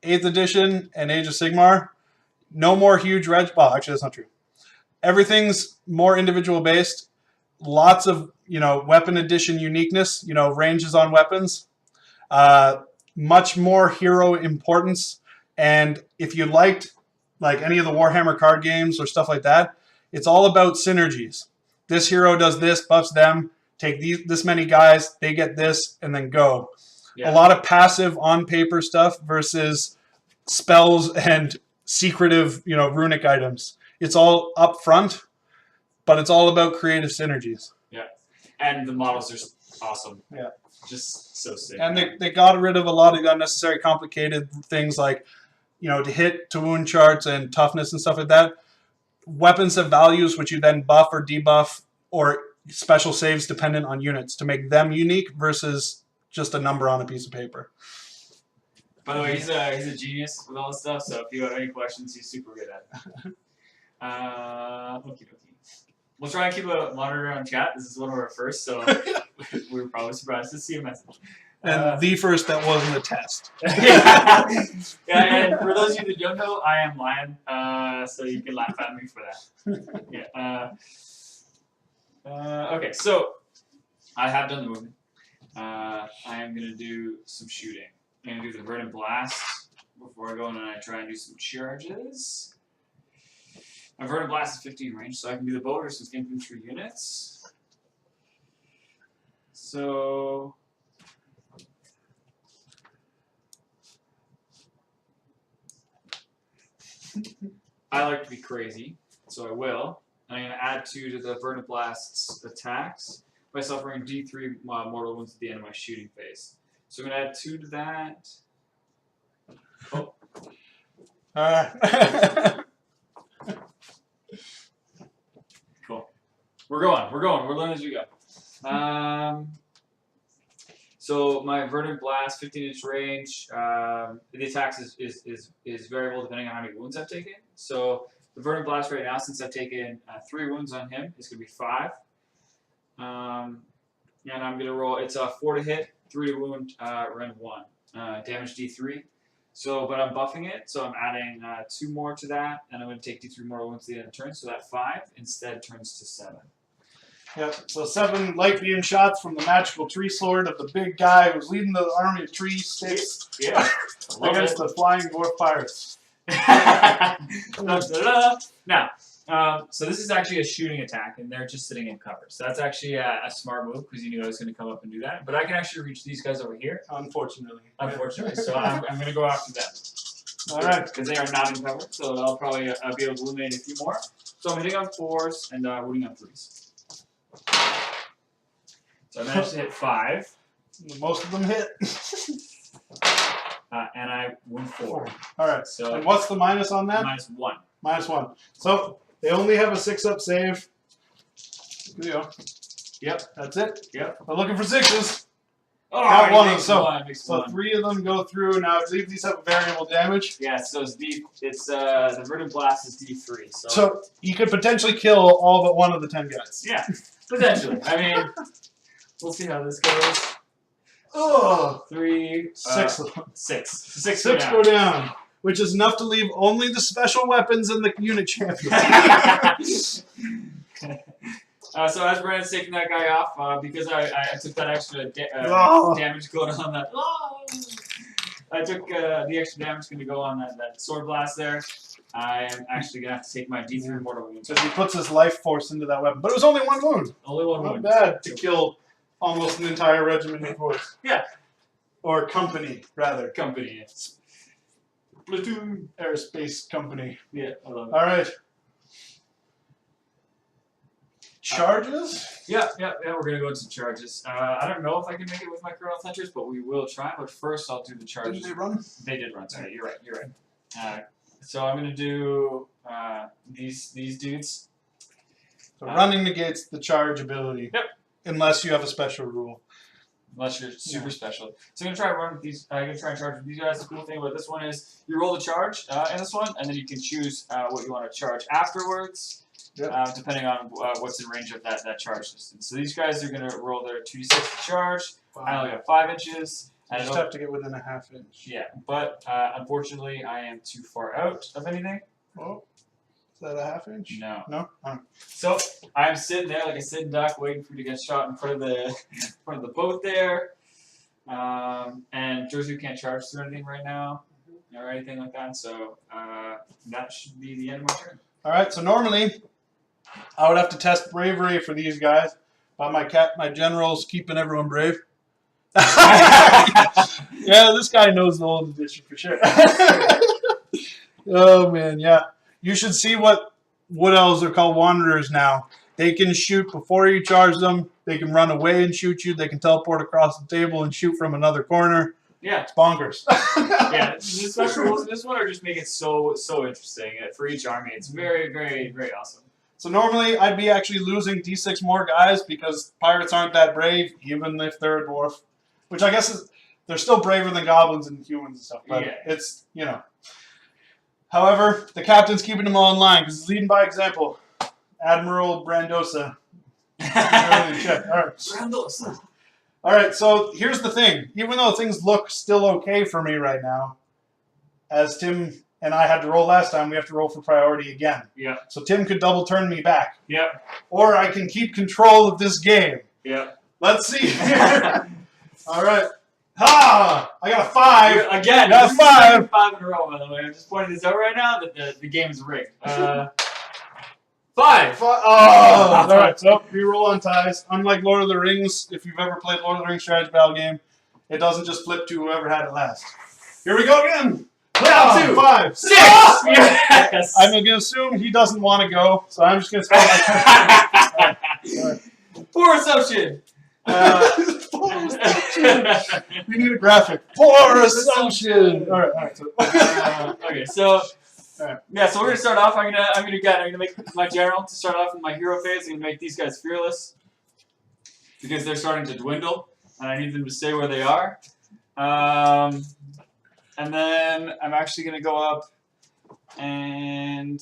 8th edition and Age of Sigmar. No more huge reg. Well, actually, that's not true. Everything's more individual based. Lots of, weapon edition uniqueness, ranges on weapons. Much more hero importance. And if you liked like any of the Warhammer card games or stuff like that, it's all about synergies. This hero does this, buffs them, take this many guys, they get this, and then go. Yeah. A lot of passive on paper stuff versus spells and secretive, runic items. It's all up front, but it's all about creative synergies. Yeah. And the models are awesome. Yeah. Just so sick. And they got rid of a lot of unnecessary complicated things like, to hit, to wound charts and toughness and stuff like that. Weapons have values which you then buff or debuff or special saves dependent on units to make them unique versus just a number on a piece of paper. By the way, he's a genius with all this stuff, so if you have any questions, he's super good at it. Okay. We'll try and keep a monitor on chat. This is one of our first, so we were probably surprised to see a message. And the first that wasn't a test. Yeah, and for those of you that don't know, I am Lion, so you can laugh at me for that. Yeah. Okay, so I have done the movement. I am going to do some shooting. I'm going to do the Verdant Blast before I go in and I try and do some charges. My Verdant Blast is 15 range, so I can do the bow or some infantry units. So I like to be crazy, so I will. I'm going to add 2 to the Verdant Blast's attacks by suffering D3 mortal wounds at the end of my shooting phase. So I'm going to add 2 to that. Oh. Cool. We're going. We're learning as we go. So my Verdant Blast, 15-inch range. The attacks is variable depending on how many wounds I've taken. So the Verdant Blast right now, since I've taken 3 wounds on him, it's going to be 5. And I'm going to roll. It's a 4 to hit, 3 to wound, rend 1. Damage D3. So, but I'm buffing it, so I'm adding 2 more to that, and I'm going to take D3 mortal wounds at the end of the turn, so that 5 instead turns to 7. Yep, so 7 light beam shots from the magical tree sword of the big guy who's leading the army of tree sticks against the flying dwarf pirates. Now, so this is actually a shooting attack, and they're just sitting in cover. So that's actually a smart move, because you knew I was going to come up and do that. But I can actually reach these guys over here. Unfortunately. So I'm going to go after them. All right. Because they are not in cover, so I'll probably be able to eliminate a few more. So I'm hitting on 4s and wounding on 3s. So I managed to hit 5. Most of them hit. And I wound 4. All right. So and what's the minus on that? -1. -1. So they only have a 6-up save. Yep. That's it. Yep. We're looking for 6s. Oh, Got one of them. So 3 of them go through. Now I believe these have variable damage. Yeah, so it's the Verdant Blast is D3. So you could potentially kill all but 1 of the 10 guys. Yeah, potentially. I mean, we'll see how this goes. Oh, 3, 6 of them. 6. 6 go down, which is enough to leave only the special weapons and the unit champions. So as Brandon's taking that guy off, because I took that extra damage going on that. I took the extra damage going to go on that sword blast there. I am actually going to have to take my D3 mortal wounds. So he puts his life force into that weapon. But it was only 1 wound. Only 1 wound. Not bad to kill almost an entire regiment of horse. Yeah. Or company, rather. Company. Platoon Aerospace Company. Yeah, I love it. All right. Charges? Yeah, we're going to go into charges. I don't know if I can make it with my Colonel Hunters, but we will try. But first, I'll do the charges. Didn't they run? They did run, sorry. You're right. So I'm gonna do these dudes. So running negates the charge ability. Yep. Unless you have a special rule. Unless you're super special. So I'm gonna try to run with these. I'm gonna try and charge with these guys. The cool thing about this one is you roll the charge in this one, and then you can choose what you want to charge afterwards, depending on what's in range of that charge distance. So these guys are gonna roll their 2d6 to charge. I only got 5 inches. You just have to get within a ½ inch. Yeah, but unfortunately, I am too far out of anything. Oh, is that a ½ inch? No. No. Oh. So I'm sitting there like a sitting duck, waiting for you to get shot in front of the boat there. And Josu can't charge through anything right now, or anything like that. So that should be the end of my turn. All right. So normally, I would have to test bravery for these guys, but my general's keeping everyone brave. Yeah, this guy knows the old edition for sure. Oh man, yeah. You should see what wood elves are called wanderers now. They can shoot before you charge them. They can run away and shoot you. They can teleport across the table and shoot from another corner. Yeah, it's bonkers. Yeah, the special rules in this one are just make it so interesting for each army. It's very, very, very awesome. So normally I'd be actually losing D6 more guys because pirates aren't that brave, even if they're a dwarf. Which I guess is, they're still braver than goblins and humans and stuff. But it's, you know. However, the captain's keeping them all in line because he's leading by example. Admiral Brandosa. All right. Brandosa. All right, so here's the thing. Even though things look still okay for me right now, as Tim and I had to roll last time, we have to roll for priority again. Yeah. So Tim could double turn me back. Yep. Or I can keep control of this game. Yep. Let's see. All right. Ha! I got a 5. Again, got a 5. 5 in a row, by the way. I'm just pointing this out right now that the game's rigged. 5. Oh, all right. So we roll on ties. Unlike Lord of the Rings, if you've ever played Lord of the Rings strategy battle game, it doesn't just flip to whoever had it last. Here we go again. Round 2. 5. 6. Yes. I'm going to assume he doesn't want to go, so I'm just going to spell my turn. Poor assumption. We need a graphic. Poor assumption. All right. So. Okay, so right. Yeah, so we're gonna start off. I'm gonna make my general to start off in my hero phase. I'm gonna make these guys fearless because they're starting to dwindle, and I need them to stay where they are. And then I'm actually gonna go up and.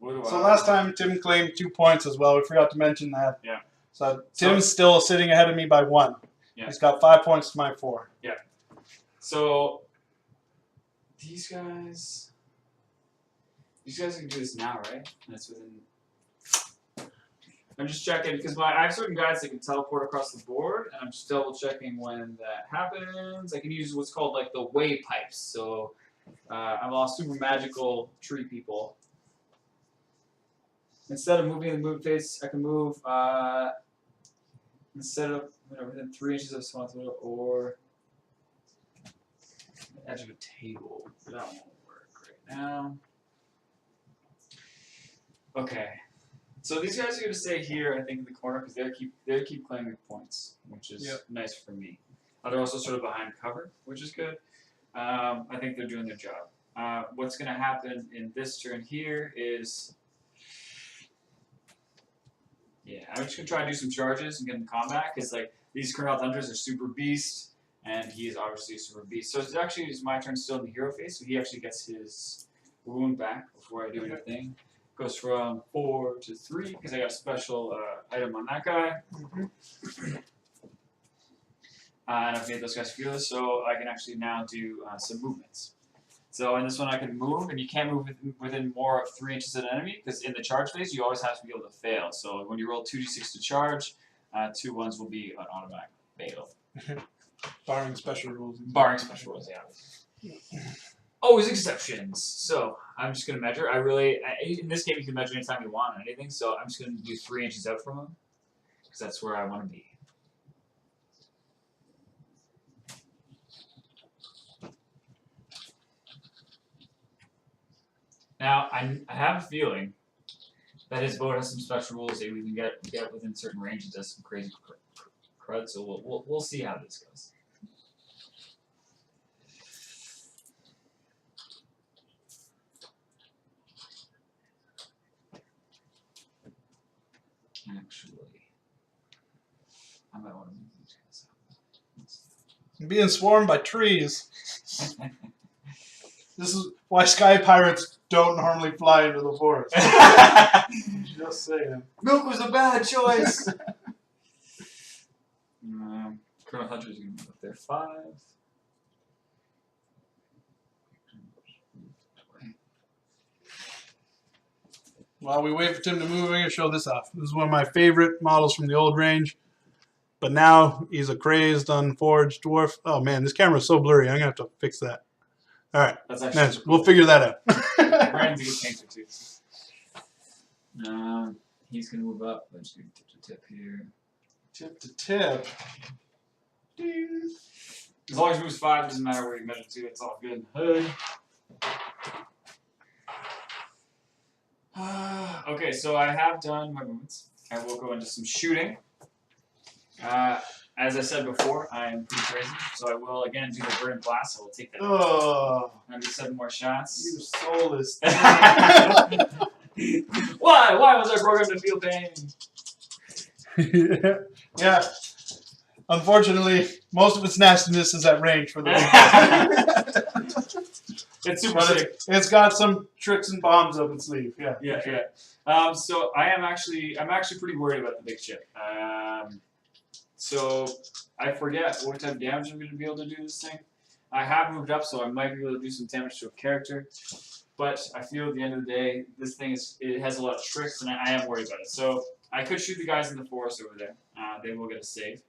So last time Tim claimed 2 points as well. We forgot to mention that. Yeah. So Tim's still sitting ahead of me by 1. Yeah. He's got 5 points to my 4. Yeah. So these guys can do this now, right? That's within. I'm just checking because I have certain guys that can teleport across the board, and I'm just double checking when that happens. I can use what's called like the way pipes. So I'm all super magical tree people. Instead of moving in the move phase, I can move instead of within 3 inches of Sylvaneth or the edge of a table. That won't work right now. Okay, so these guys are going to stay here, I think, in the corner because they keep claiming points, which is nice for me. They're also sort of behind cover, which is good. I think they're doing their job. What's going to happen in this turn here is. Yeah, I'm just gonna try and do some charges and get in combat because like these Kharadon Hunters are super beast, and he is obviously a super beast. So it's actually my turn still in the hero phase, so he actually gets his wound back before I do anything. Goes from 4 to 3 because I got a special item on that guy. And I've made those guys fearless, so I can actually now do some movements. So in this one I can move, and you can't move within more of 3 inches of an enemy, because in the charge phase you always have to be able to fail. So when you roll 2d6 to charge, 2 1s will be an automatic fail. Barring special rules. Barring special rules, yeah. Always exceptions. So I'm just going to measure. In this game you can measure anytime you want on anything, so I'm just going to do 3 inches out from him, because that's where I want to be. Now, I have a feeling that his boat has some special rules that we can get within certain ranges, does some crud. So we'll see how this goes. Actually, I might want to move these guys Being swarmed by trees. This is why sky pirates don't normally fly into the forest. Just saying. Milk was a bad choice. Colonel Hunter's going to move up there 5. While we wait for Tim to move, I'm going to show this off. This is one of my favorite models from the old range. But now he's a crazed, unforged dwarf. Oh man, this camera is so blurry. I'm going to have to fix that. All right. That's actually We'll figure that out. Brandon's a good painter too. He's going to move up. Let's do tip to tip here. Tip to tip. Ding. As long as he moves 5, doesn't matter where you measure to. It's all good. Hey. Okay, so I have done my movements. I will go into some shooting. As I said before, I am pretty crazy, so I will again do the verdant blast. I will take that. Oh, I'll do 7 more shots. you soulless. Why? Why was I programmed to feel pain? Yeah. Unfortunately, most of its nastiness is at range for the It's super sick. It's got some tricks and bombs up its sleeve. Yeah. Yeah. So I'm actually pretty worried about the big chip. So I forget what type of damage I'm going to be able to do this thing. I have moved up, so I might be able to do some damage to a character. But I feel at the end of the day, this thing it has a lot of tricks, and I am worried about it. So I could shoot the guys in the forest over there. They will get a save.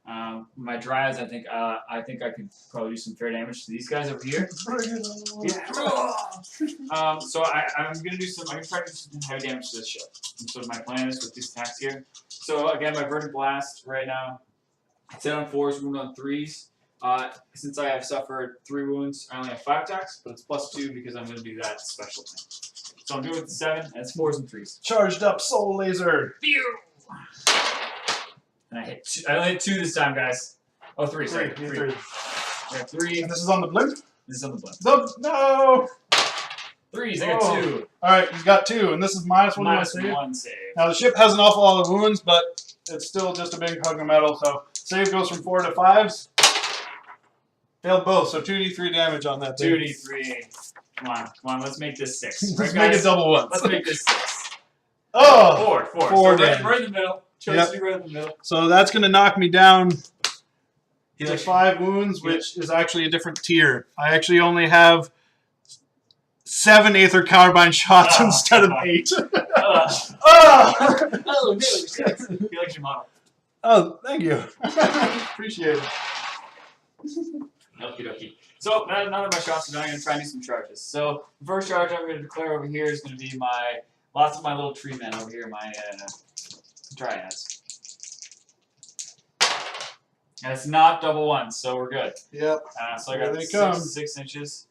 My Dryads, I think I could probably do some fair damage to these guys over here. Yeah. So I'm gonna try to do some heavy damage to this ship. And so my plan is with these attacks here. So again, my verdant blast right now. It's on 4s, wound on 3s. Since I have suffered 3 wounds, I only have 5 attacks, but it's +2 because I'm gonna do that special thing. So I'm doing it with 7, and it's 4s and 3s. Charged up soul laser. Pew! And I only hit 2 this time, guys. Oh, 3. Sorry, 3. I got 3. And this is on the blimp? This is on the blimp. No! 3s, I got 2. Alright, he's got 2, and this is -1 Minus on my save. 1 save. Now the ship has an awful lot of wounds, but it's still just a big hunk of metal, so save goes from 4 to 5s. Failed both, so 2d3 damage on that thing. 2d3. Come on, let's make this 6. Let's right, make it double 1. Let's make this 6. Oh! 4. Four So damage. right in the middle. Chose to be right in the middle. So that's going to knock me down He's to actually- 5 wounds, which is actually a different tier. I actually only have 7 Aether Carbine shots instead of 8. Oh, no. He likes your model. Oh, thank you. Appreciate it. Okie dokie. So none of my shots are done. I'm going to try and do some charges. So the first charge I'm going to declare over here is going to be lots of my little tree men over here, my Dryads. And it's not double 1, so we're good. Yep. So I Here got they come. 6 inches.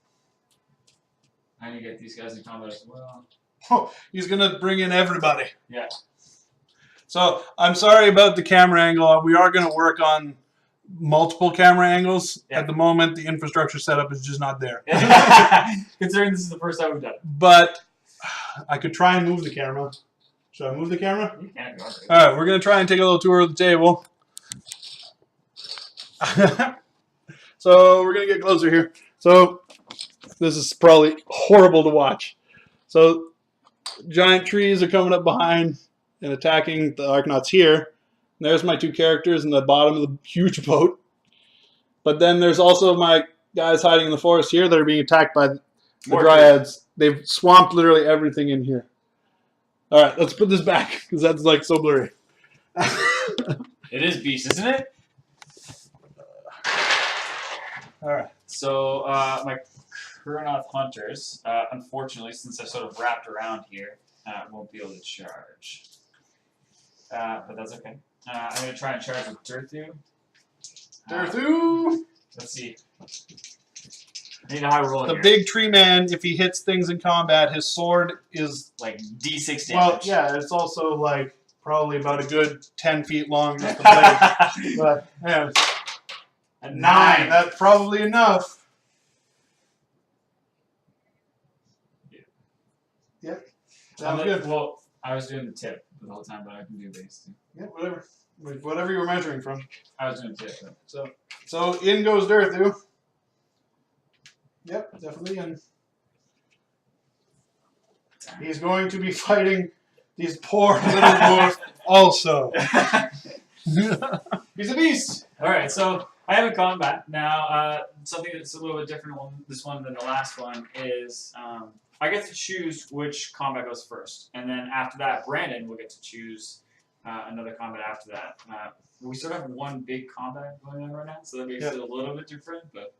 I need to get these guys in combat as well. Oh, he's going to bring in everybody. Yeah. So I'm sorry about the camera angle. We are going to work on multiple camera angles. Yeah. At the moment, the infrastructure setup is just not there. Considering this is the first time we've done it. But I could try and move the camera. Should I move the camera? You can't go. All right, we're going to try and take a little tour of the table. So we're going to get closer here. So this is probably horrible to watch. So giant trees are coming up behind and attacking the Arkanauts here. And there's my 2 characters in the bottom of the huge boat. But then there's also my guys hiding in the forest here that are being attacked by the Dryads. They've swamped literally everything in here. All right, let's put this back because that's like so blurry. It is beast, isn't it? All right. So my Kharadon Hunters, unfortunately, since they're sort of wrapped around here, won't be able to charge. But that's okay. I'm going to try and charge with Dirthu. Dirthu! Let's see. I need a high roll The here. big tree man, if he hits things in combat, his sword is Like D6 damage. well, yeah. It's also like probably about a good 10 feet long just to play. But yeah, A 9. 9. That's probably enough. Yep. Sounds good. Well, I was doing the tip the whole time, but I can do base too. Yeah, whatever. Whatever you were measuring from. I was doing tip. Though. So in goes Dirthu. Yep, definitely in. He's going to be fighting these poor little dwarfs also. He's a beast. All right, so I have a combat now. Something that's a little bit different on this one than the last one is I get to choose which combat goes first, and then after that, Brandon will get to choose another combat after that. We sort of have one big combat going on right now, so that makes it a little bit different. But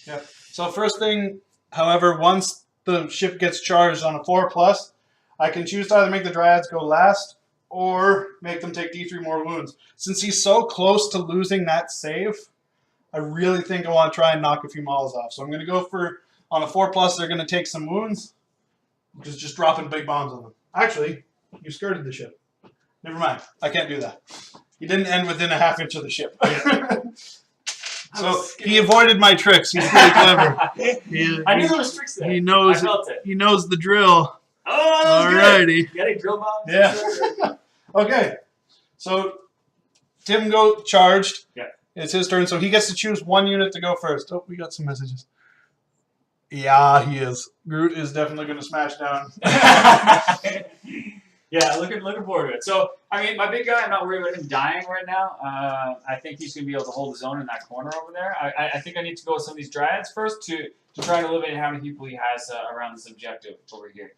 yeah. So first thing, however, once the ship gets charged on a 4+, I can choose to either make the Dryads go last or make them take D3 more wounds. Since he's so close to losing that save, I really think I want to try and knock a few models off. So I'm going to go for, on a 4+, they're going to take some wounds, which is just dropping big bombs on them. Actually, you skirted the ship. Never mind. I can't do that. He didn't end within a half inch of the ship. So he avoided my tricks. He's pretty clever. I knew there was tricks there. He knows. I felt it. He knows the drill. Oh, alrighty. You got any drill bombs? Yeah. Okay. So Tim go charged. Yeah. It's his turn, so he gets to choose one unit to go first. Oh, we got some messages. Yeah, he is. Groot is definitely going to smash down. Yeah, looking forward to it. So, I mean, my big guy, I'm not worried about him dying right now. I think he's going to be able to hold his own in that corner over there. I think I need to go with some of these Dryads first to try and eliminate how many people he has around this objective over here.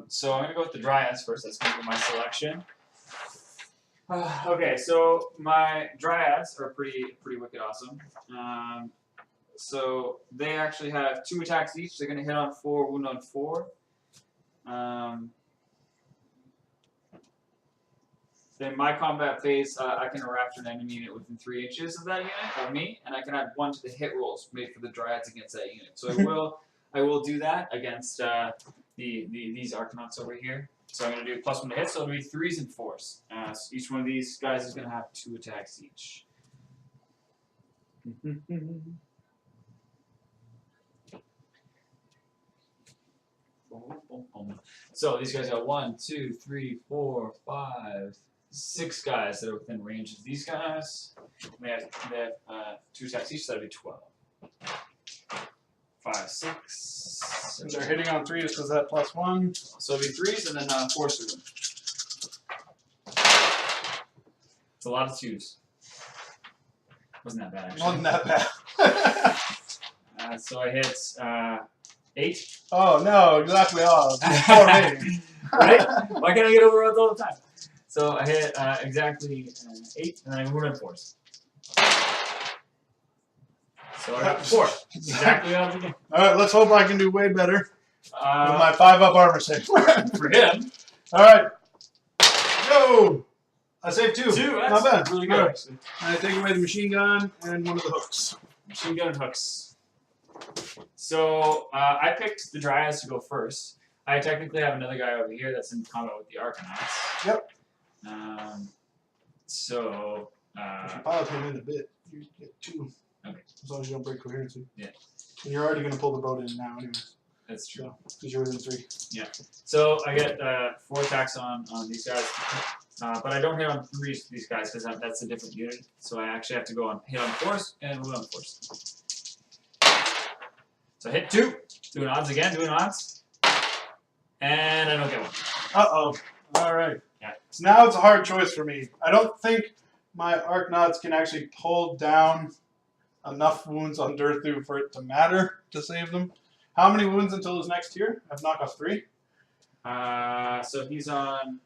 So I'm going to go with the Dryads first. That's going to be my selection. Okay, so my Dryads are pretty wicked awesome. So they actually have 2 attacks each. They're going to hit on 4, wound on 4. Then my combat phase, I can rapture an enemy unit within 3 inches of that unit, of me, and I can add 1 to the hit rolls made for the Dryads against that unit. So I will do that against these Arcanauts over here. So I'm going to do +1 to hit, so it'll be 3s and 4s. So each one of these guys is going to have 2 attacks each. So these guys got 1, 2, 3, 4, 5, 6 guys that are within range of these guys. They have 2 attacks each, so that'd be 12. 5, 6. Since they're hitting on 3s, because that +1. So it'd be 3s and then 4s through them. It's a lot of 2s. Wasn't that bad, actually. Wasn't that bad. So I hit 8. Oh, no, exactly. Oh, 4 rating. Right? Why can't I get overruns all the time? So I hit exactly 8, and then I wound on 4s. So I got 4. Exactly how I did. All right, let's hope I can do way better with my Uh, 5-up armor save. for him, All right. Go! I saved 2. 2. That's Not bad. really All good. right. Actually. And I take away the machine gun and one of the hooks. Machine gun and hooks. So I picked the Dryads to go first. I technically have another guy over here that's in combat with the Arcanauts. Yep. So. If you pilot him in a bit, you get 2. Okay. As long as you don't break coherency. Yeah. And you're already going to pull the boat in now, anyways. That's true. Because you're within 3. So I get 4 attacks on these guys, but I don't hit on 3s for these guys because that's a different unit. So I actually have to go on hit on 4s and wound on 4s. So I hit 2, doing odds again, doing odds, and I don't get 1. Uh-oh. All right. Yeah. So now it's a hard choice for me. I don't think my Arcanauts can actually pull down enough wounds on Dirthu for it to matter to save them. How many wounds until his next tier? I've knocked off 3. So he's on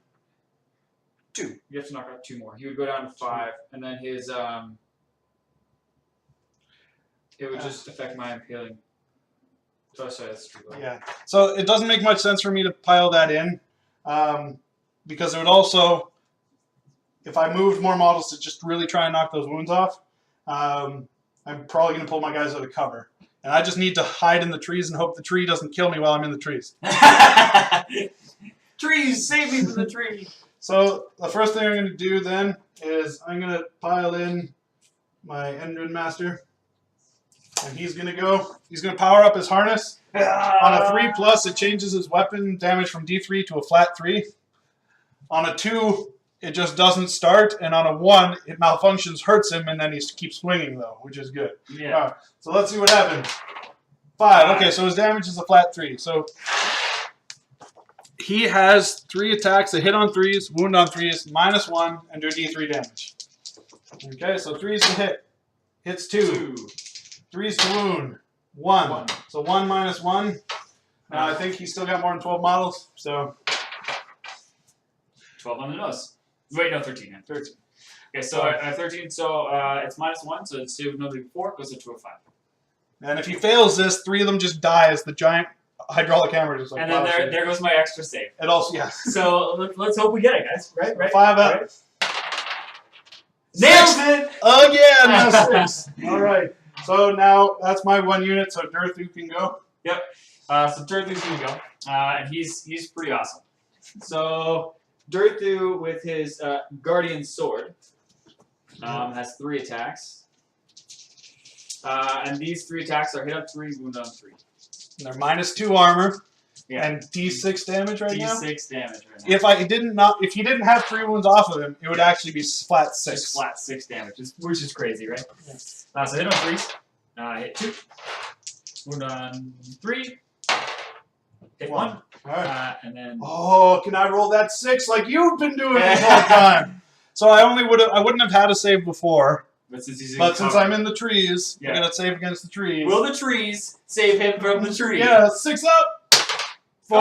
2. You have to knock out 2 more. He would go down to 5, and then his it would just affect my impaling. So sorry, that's true. Yeah. So it doesn't make much sense for me to pile that in, because it would also, if I moved more models to just really try and knock those wounds off, I'm probably going to pull my guys out of cover. And I just need to hide in the trees and hope the tree doesn't kill me while I'm in the trees. Trees, save me from the tree. So the first thing I'm going to do then is I'm going to pile in my Endrin Master. And he's going to power up his harness. On a 3+, it changes his weapon damage from D3 to a flat 3. On a 2, it just doesn't start. And on a 1, it malfunctions, hurts him, and then he keeps swinging, though, which is good. Yeah. All right, so let's see what happens. 5. Okay, so his damage is a flat 3. So he has 3 attacks, a hit on 3s, wound on 3s, -1, and do D3 damage. Okay, so 3's to hit. Hits 2. 3's to wound. 1. So 1 -1. Now I think he's still got more than 12 models, so 12 on the nose. Wait, no, 13. Yeah. 13. Okay, so 13. So it's -1. So it's to another 4 goes up to a 5. and if he fails this, 3 of them just die as the giant hydraulic hammer just like. And then there goes my extra save. It also So let's hope we get it, guys. Right. 5 out. Right. Nailed it Again. 6. All right. So now that's my 1 unit. So Durthu can go. Yep. So Durthu's gonna go, and he's pretty awesome. So Durthu with his Guardian Sword has 3 attacks, and these 3 attacks are hit on 3, wound on 3. And they're -2 armor. Yeah. And D6 damage right now. D6 damage right now. If he didn't have 3 wounds off of him, it would actually be flat 6. Just flat 6 damage, which is crazy, right? Yeah. So hit on 3s, hit 2, wound on 3, hit 1, All right. and then. Oh, can I roll that 6 like you've been doing this whole time? So I wouldn't have had a save before. But Since I'm in the trees, Yeah. I'm gonna save against the trees. Will the trees save him from the tree? Yeah, 6 up. 4.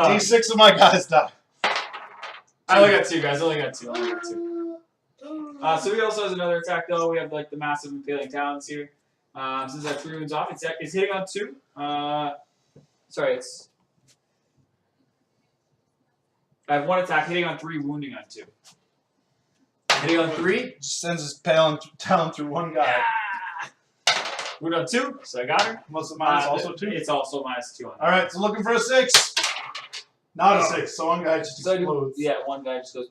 D6 of my guys die. I only got 2, guys. I only got 2. So he also has another attack, though. We have like the massive impaling talons here. Since I have 3 wounds off, it's hitting on 2. Sorry, it's. I have 1 attack hitting on 3, wounding on 2. Hitting on 3. Just sends his talon through one guy. Wound on 2, so I got her. What's the minus also 2? It's also -2 on that. All right, so looking for a 6. Not a 6, so one guy just explodes. Yeah, one guy just goes.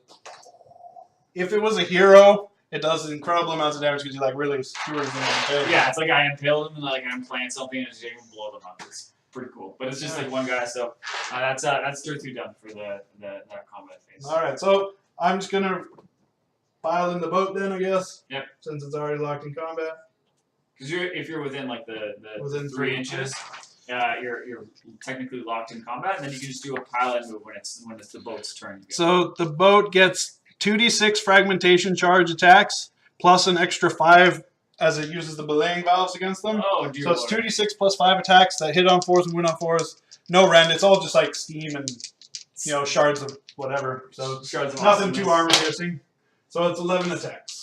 If it was a hero, it does incredible amounts of damage because you like really skewers them in the face. Yeah, it's like I impaled him and like I'm playing something and it's just gonna blow them up. It's pretty cool. But it's just like one guy, so that's Durthu done for the combat phase. All right, so I'm just gonna pile in the boat then, I guess. Yep. Since it's already locked in combat. Because if you're within like the Within 3 3 inches, you're technically locked in combat, and then you can just do a pilot move when it's the boat's turn. So the boat gets 2d6 fragmentation charge attacks plus an extra 5 as it uses the belaying valves against them. Oh dear. So it's 2d6 plus 5 attacks that hit on 4s and win on 4s. No rend. It's all just like steam and shards of whatever. So Shards of nothing awesomeness. too armor piercing. So it's 11 attacks.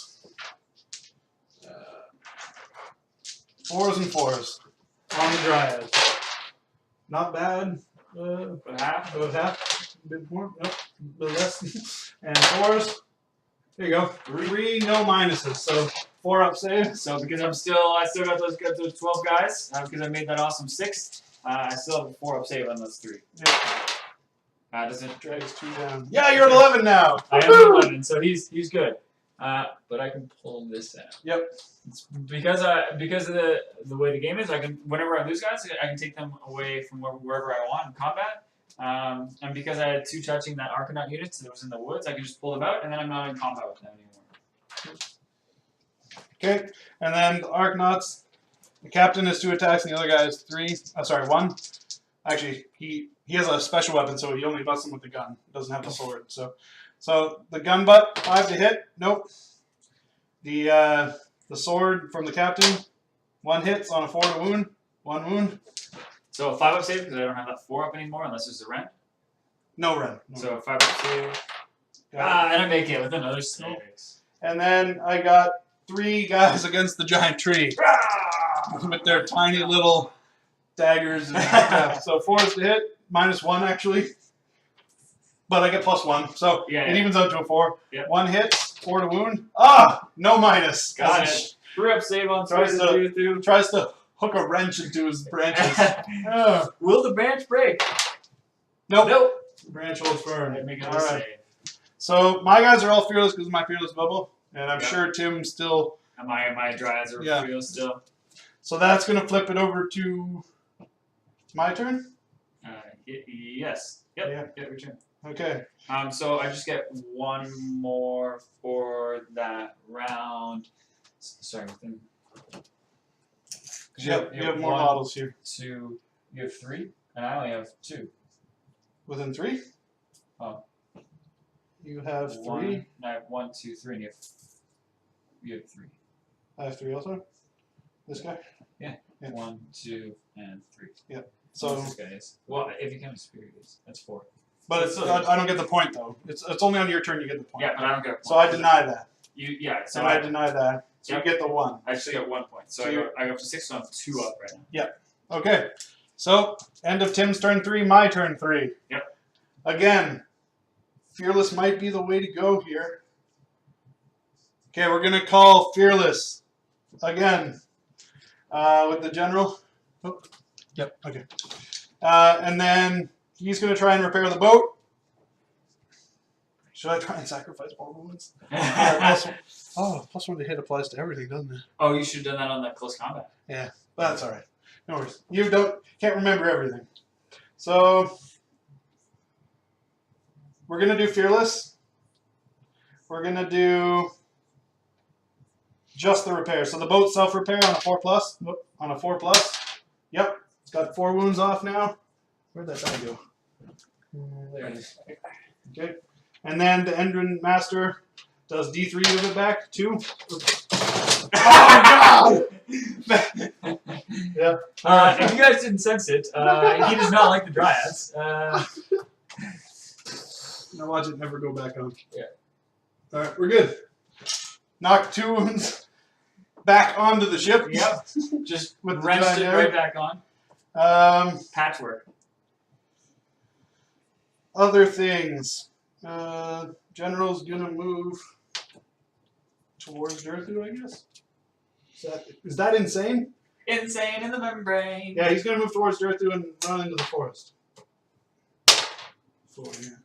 4s and 4s on the Dryad. Not bad. But half. About half. A bit more. Nope. A bit less. And 4s. There you go. 3 no minuses. So 4 up save. So because I still got those 12 guys because I made that awesome 6. I still have a 4 up save on those 3. Yeah. Doesn't Drags 2 down. Yeah, you're at 11 now. I am at 11, so he's good. But I can pull this out. Yep. It's because of the way the game is, I can whenever I lose guys, I can take them away from wherever I want in combat. And because I had 2 touching that Arcanaut units that was in the woods, I can just pull them out, and then I'm not in combat with them anymore. Okay, and then the Arcanauts, the captain has 2 attacks, and the other guy has 3. Sorry, 1. Actually, he has a special weapon, so he only busts them with the gun. Doesn't have the sword. So the gun butt 5 to hit. Nope. The sword from the captain 1 hits on a 4 to wound. 1 wound. So a 5 up save because I don't have that 4 up anymore unless there's a rend. No rend. No. So a 5 up save. And I make it with another 6. And then I got 3 guys against the giant tree with their tiny little daggers and stuff. So 4s to hit, -1 actually. But I get +1, so it evens out to a 4. Yep. 1 hit, 4 to wound. No minus. Got it. 3 up save on Tries to hook a wrench into his branches. Will the branch break? Nope. Nope. The branch holds firm. Make All right. save. So my guys are all fearless because of my fearless bubble, and I'm sure Tim still. My dryads are fearless still. So that's gonna flip it over to my turn. Yes. Yep. Yeah. Return. Okay. So I just get one more for that round. Sorry. Yep. You have more models here. 2. You have 3, and I only have 2. Within 3. Oh. You have 3. And I have 1, 2, 3, and you have 3. I have 3 also. This guy. Yeah. 1, 2, and 3. Yep. So this guy is. Well, if you count spirit, that's 4. But it's I don't get the point though. It's only on your turn you get the point. Yeah, but I don't get a point. So I deny that. So I deny that. So you get the 1. I actually get 1 point. So I go up to 6, so I'm 2 up right now. Yep. Okay. So end of Tim's turn 3, my turn 3. Yep. Again, fearless might be the way to go here. Okay, we're gonna call fearless again with the general. Oh. Yep. Okay. And then he's gonna try and repair the boat. Should I try and sacrifice more wounds? +1 to hit applies to everything, doesn't it? Oh, you should have done that on the close combat. Yeah, but that's all right. No worries. You can't remember everything. So we're gonna do fearless. We're gonna do just the repair. So the boat self-repair on a 4+. On a 4+. Yep, it's got 4 wounds off now. Where'd that die go? There it is. Okay. And then the Endrin Master does D3 of it back. 2. Oh, God! Yeah. If you guys didn't sense it, he does not like the dryads. Now watch it never go back on. Yeah. All right, we're good. Knock 2 wounds back onto the ship. Yep. Just with wrenched it right back on. Patchwork. Other things. General's gonna move towards Durthu, I guess. Is that insane? Insane in the membrane. Yeah, he's gonna move towards Durthu and run into the forest. 4, yeah.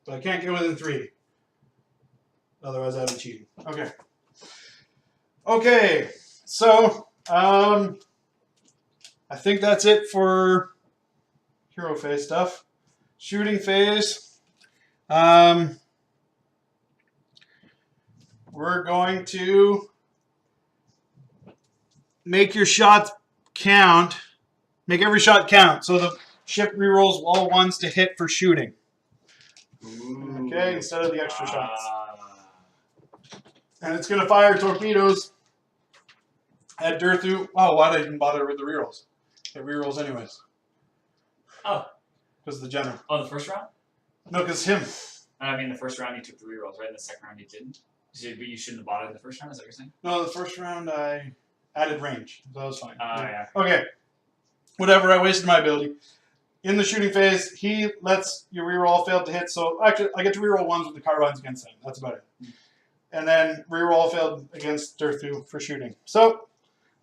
But I can't get within 3. Otherwise, I'd be cheating. Okay. Okay. So, I think that's it for hero phase stuff. Shooting phase. We're going to make your shots count. Make every shot count. So the ship rerolls all 1s to hit for shooting. Ooh. Okay, instead of the extra shots. And it's going to fire torpedoes at Durthu. Oh, why did I even bother with the rerolls? It rerolls anyways. Oh. Because the general. Oh, the first round? No, because him. I mean, the first round you took the rerolls, right? And the second round you didn't? But you shouldn't have bought it in the first round, is that what you're saying? No, the first round I added range. So that was fine. Yeah. Okay. Whatever, I wasted my ability. In the shooting phase, he lets your reroll failed to hit. So actually, I get to reroll 1s with the carbines against him. That's about it. And then reroll failed against Durthu for shooting. So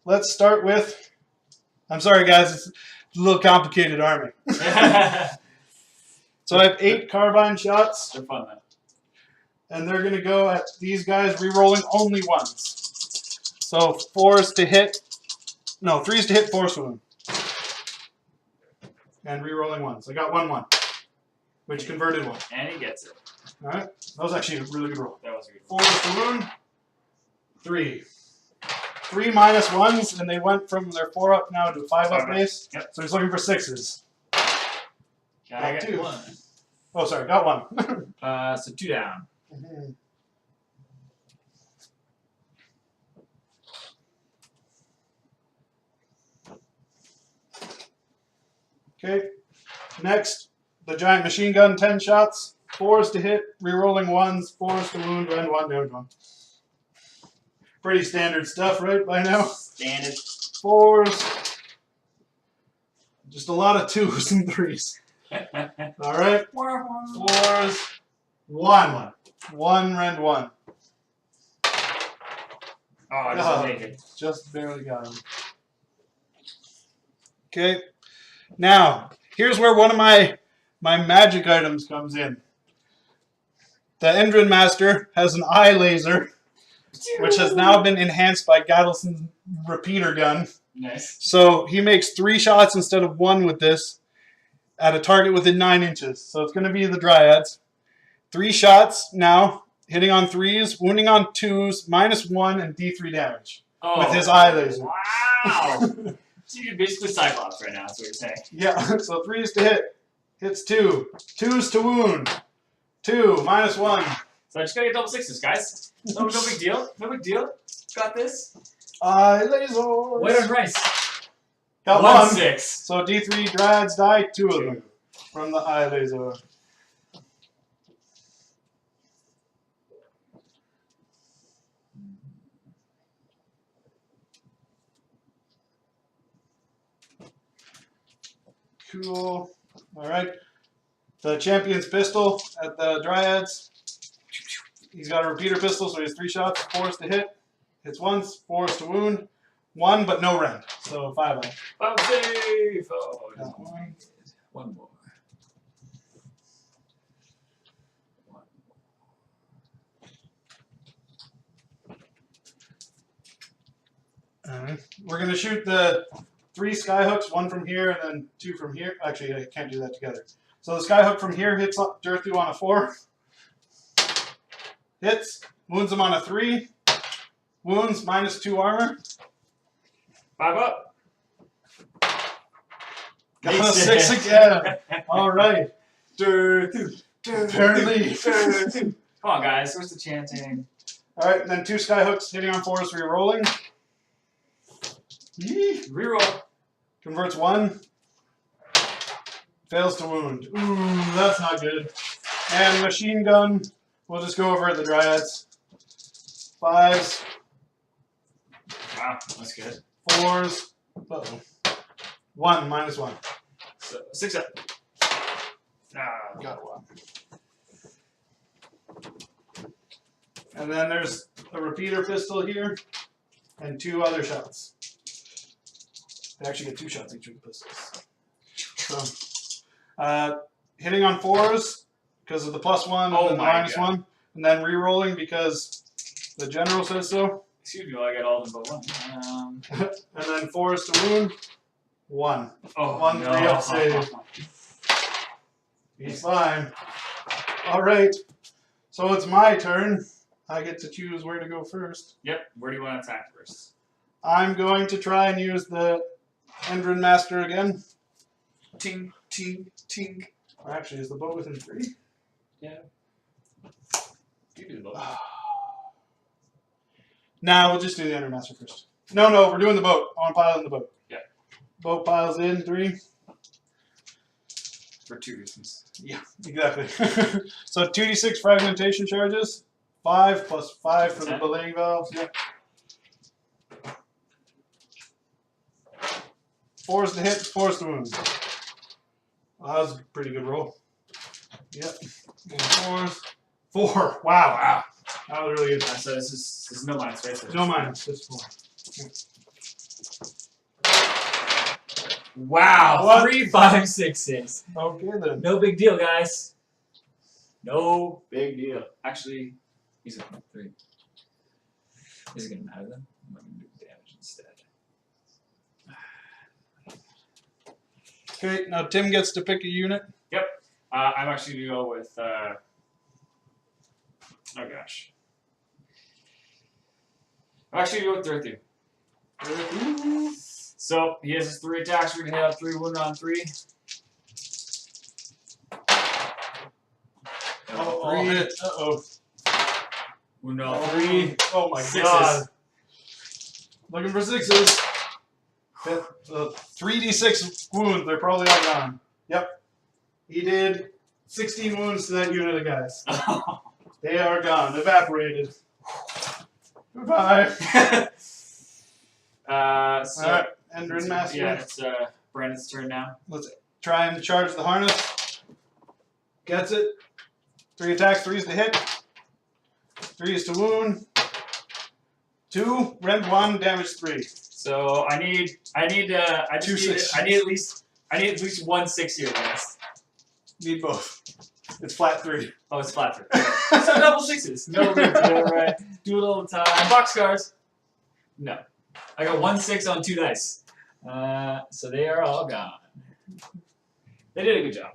let's start with. I'm sorry, guys. It's a little complicated army. So I have 8 carbine shots. They're fun, man. And they're going to go at these guys, rerolling only 1s. So 4s to hit. No, 3s to hit force wound. And rerolling 1s. I got 1/1, which converted 1. And he gets it. All right. That was actually a really good roll. That was a good 4 to wound. 3. 3 minus 1s, and they went from their 4 up now to 5 up base. Yep. So he's looking for 6s. I got 2. 1. Oh, sorry, got 1. So 2 down. Okay. Next, the giant machine gun, 10 shots. 4s to hit, rerolling 1s, 4s to wound, and 1 damage 1. Pretty standard stuff, right, by now? Standard. 4s. Just a lot of 2s and 3s. All right. 4s. 1. 1 rend 1. Oh, I just make it. Just barely got him. Okay. Now, here's where one of my my magic items comes in. The Endrin Master has an eye laser, which has now been enhanced by Gattleson's repeater gun. Nice. So he makes 3 shots instead of 1 with this at a target within 9 inches. So it's going to be the Dryads. 3 shots now, hitting on 3s, wounding on 2s, -1, and D3 damage with his eye laser. Wow. So you're basically Cyclops right now, that's what you're saying. Yeah, so 3s to hit. Hits 2. 2s to wound. 2, -1. So I just gotta get double 6s, guys. No big deal. No big deal. Got this. Eye lasers. White on rice. Got 1 1. 6. So D3 Dryads die, 2 of them from the eye laser. Cool. All right. The champion's pistol at the Dryads. He's got a repeater pistol, so he has 3 shots. 4s to hit. Hits once. 4s to wound. 1, but no rend. So 5 left. 5 save. Oh, Got 1. 1 more. We're going to shoot the 3 skyhooks, 1 from here and then 2 from here. Actually, I can't do that together. So the skyhook from here hits Durthu on a 4. Hits. Wounds him on a 3. Wounds, -2 armor. 5 up. Got a 6 again. All right. Durthu. Apparently. Come on, guys. Where's the chanting? All right, and then 2 skyhooks hitting on 4s, re-rolling. Reroll. Converts 1. Fails to wound. Ooh, that's not good. And machine gun. We'll just go over at the Dryads. 5s. Wow, that's good. 4s. Uh-oh. 1, -1. So 6 up. Ah, Got 1. And then there's a repeater pistol here. And 2 other shots. They actually get 2 shots each with the pistols. So, hitting on 4s because of the +1 and then the -1. And then re-rolling because the general says so. excuse me while I get all of them but 1. And then 4s to wound. 1. Oh, 1 no. 3 up save. He's fine. All right. So it's my turn. I get to choose where to go first. Yep. Where do you want to attack first? I'm going to try and use the Endrin Master again. Ting, ting, ting. Or actually, is the bow within 3? Yeah. You do the boat. Nah, we'll just do the Endrin Master first. No, we're doing the boat. I want to pile in the boat. Yeah. Boat piles in 3. For 2 reasons. Yeah, exactly. So 2d6 fragmentation charges. 5 plus 5 for the belaying valves. Yep. 4s to hit, 4s to wound. Well, that was a pretty good roll. Yep. And 4s. 4. Wow. That was really good. So this is no minus, right? No minus, just 4. Wow. What? 3 5 6s. Okay then. No big deal, guys. No big deal. Actually, he's a 3. Is it gonna matter then? I'm gonna do damage instead. Okay, now Tim gets to pick a unit. Yep. I'm actually gonna go with. Oh gosh. I'm actually gonna go with Durthu. So he has his 3 attacks. We're gonna have 3 wound on 3. Oh, hit. Uh-oh. Wound on 3. Oh my 6s. god. Looking for 6s. 3d6 wounds. They're probably all gone. Yep. He did 16 wounds to that unit of guys. They are gone. Evaporated. Goodbye. So, Alright. Endrin Master. Yeah, it's Brandon's turn now. Let's try and charge the harness. Gets it. 3 attacks, 3s to hit. 3s to wound. 2, rend 1, damage 3. So I need at least 1 6 here, guys. Need both. It's flat 3. Oh, it's flat 3. So double 6s. No big deal, right? Do it all the time. Boxcars. No. I got 1 6 on 2 dice. So they are all gone. They did a good job.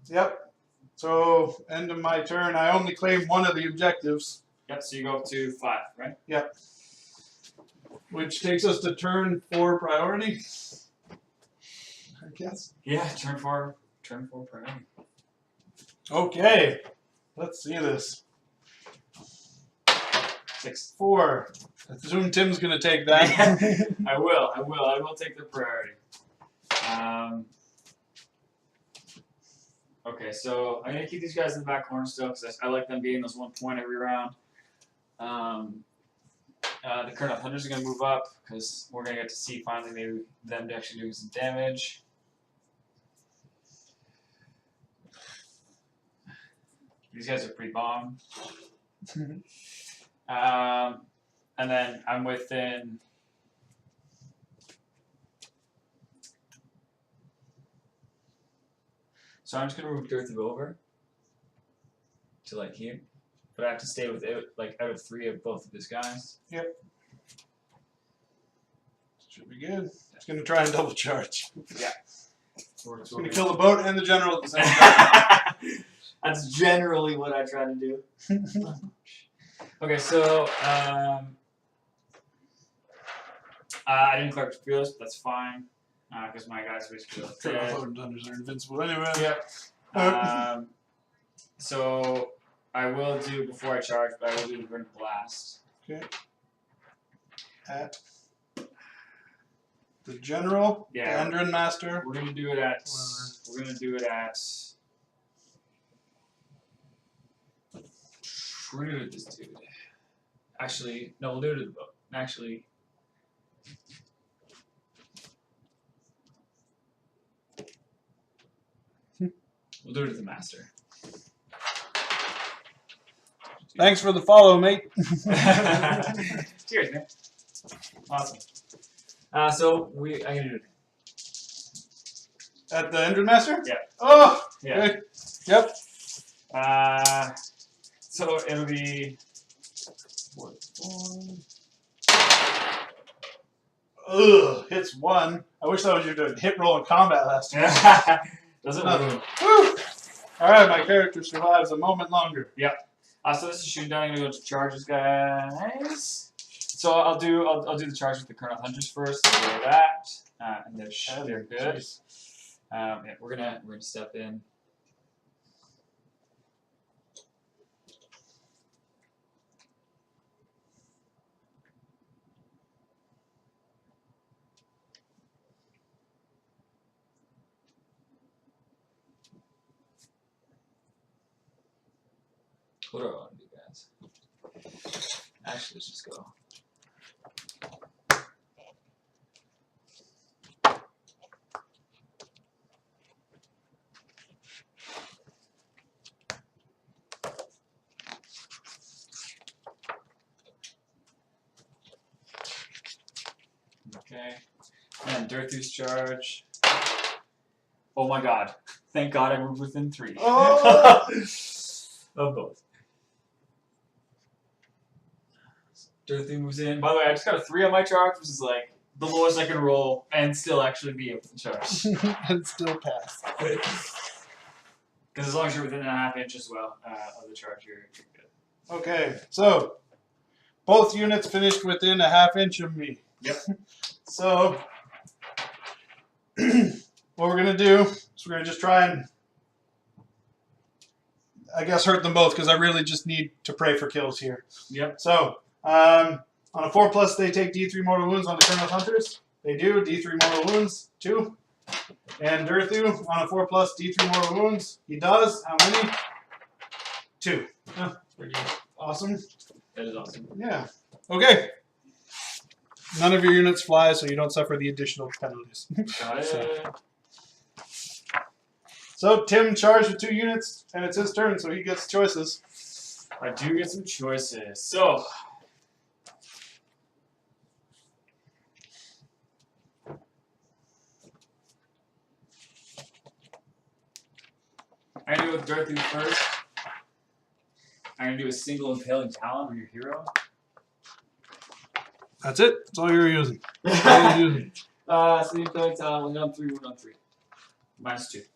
Yep. So, end of my turn. I only claim one of the objectives. Yep, so you go up to 5, right? Yep. Which takes us to turn 4 priority. I guess. Yeah, turn 4 priority. Okay. Let's see this. 6. 4. I presume Tim's going to take that. I will take the priority. Okay, so I'm going to keep these guys in the back corner still because I like them getting those 1 point every round. The Kharadon Hunters are going to move up because we're going to get to see finally maybe them actually doing some damage. These guys are pretty bomb. And then I'm within. So I'm just gonna move Girthy over to like here, but I have to stay with it, like out of 3 of both of these guys. Yep. Should be good. It's going to try and double charge. Yeah. It's going to kill the boat and the general at the same time. That's generally what I try to do. Okay, so I didn't clear Fearless, but that's fine because my guys basically dead. Thunders are invincible anyway. Yep. So I will do before I charge, but I will do the Burn Blast. Okay. At the general, Yeah. the Endrin Master. We're gonna do it at. We're gonna do it at. We're gonna do this dude. Actually, no, we'll do it at the boat. Actually. We'll do it at the master. Thanks for the follow, mate. Cheers, man. Awesome. So I'm gonna do it. At the Endrin Master? Yeah. Oh! Yeah. Good. Yep. So it'll be. Ugh, hits 1. I wish that was your hit roll in combat last time. Doesn't Nothing. work. Woo! Alright, my character survives a moment longer. Yep. So this is shooting down. I'm gonna go to charges, guys. So I'll do the charge with the Kharadon Hunters first. So do that, and they're good. Yeah, we're gonna step in. What do I want to do, guys? Actually, let's just go. Okay. And Dirthu's charge. Oh my god. Thank god I moved within 3. Oh! Of both. Dirthu moves in. By the way, I just got a 3 on my charge, which is like the lowest I can roll and still actually be able to charge. And still pass. Because as long as you're within a half inch as well of the charge, you're good. Okay, so both units finished within a half inch of me. Yep. So what we're gonna do is we're gonna just try and I guess hurt them both because I really just need to pray for kills here. Yep. So on a 4+, they take D3 mortal wounds on the Kharadon Hunters. They do D3 mortal wounds, 2. And Dirthu on a 4+, D3 mortal wounds. He does. How many? 2. Oh, Pretty good. awesome. That is awesome. Yeah. Okay. None of your units fly, so you don't suffer the additional penalties. Got it. So Tim charged with 2 units, and it's his turn, so he gets choices. I do get some choices. So. I'm gonna go with Dorothy first. I'm gonna do a single impaling talon on your hero. That's it. That's all you're using. That's all you're using. So the impaling talon, wound on 3, wound on 3. -2.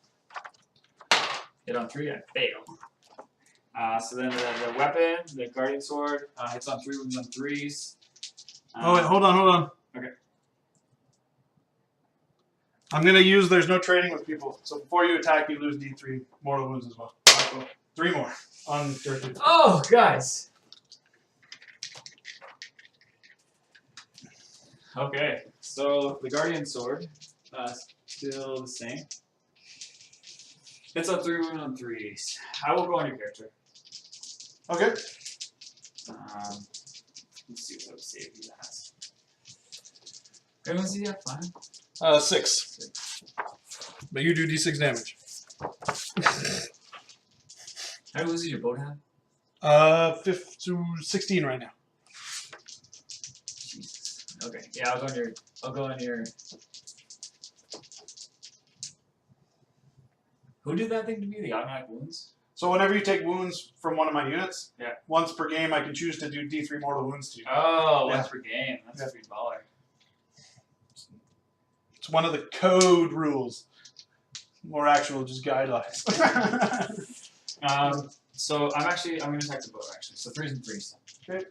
Hit on 3, I fail. So then the weapon, the guardian sword, hits on 3, wounds on 3s. Oh wait, hold on. Okay. I'm gonna use. There's no trading with people. So before you attack, you lose D3 mortal wounds as well. So 3 more on Dorothy. Oh, guys. Okay, so the guardian sword, still the same. Hits on 3, wound on 3s. I will go on your character. Okay. Let's see what save he has. Okay, let's see, 6. But you do D6 damage. How many loses your boat have? 16 right now. Jesus. Okay, yeah, I'll go on your. Who did that thing to me? The automatic wounds? So whenever you take wounds from one of my units, Yeah. once per game, I can choose to do D3 mortal wounds to you. Oh, Yeah. once per game. That's a $3. It's one of the code rules. More actual, just guidelines. So I'm gonna attack the boat actually. So 3s and 3s. Okay.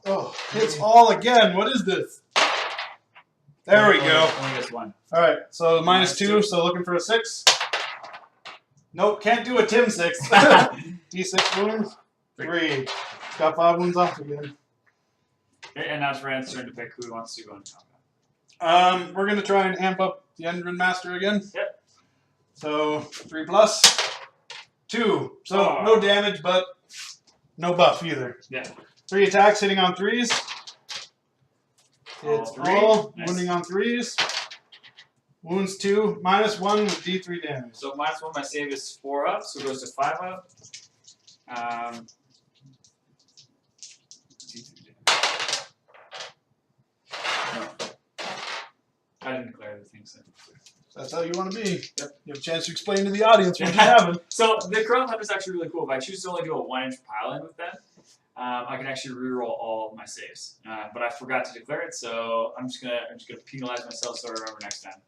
Oh, hits all again. What is this? There we go. Only gets 1. All right, so -2, -2. so looking for a 6. Nope, can't do a Tim 6. D6 wounds. 3. Got 5 wounds off again. Okay, and now it's Rand's turn to pick who he wants to go into combat. We're gonna try and amp up the Endrin Master again. Yep. So 3 plus 2. So no damage, but no buff either. Yeah. 3 attacks hitting on 3s. All It's 3. all Nice. wounding on 3s. Wounds 2, -1 with D3 damage. So -1, my save is 4 up, so it goes to 5 up. No. I didn't declare the thing, so. That's how you want to be. Yep. You have a chance to explain to the audience what you have. So the Kharadon Hunter is actually really cool. If I choose to only do a 1-inch pile-in with that, I can actually reroll all of my saves. But I forgot to declare it, so I'm just gonna penalize myself so I remember next time.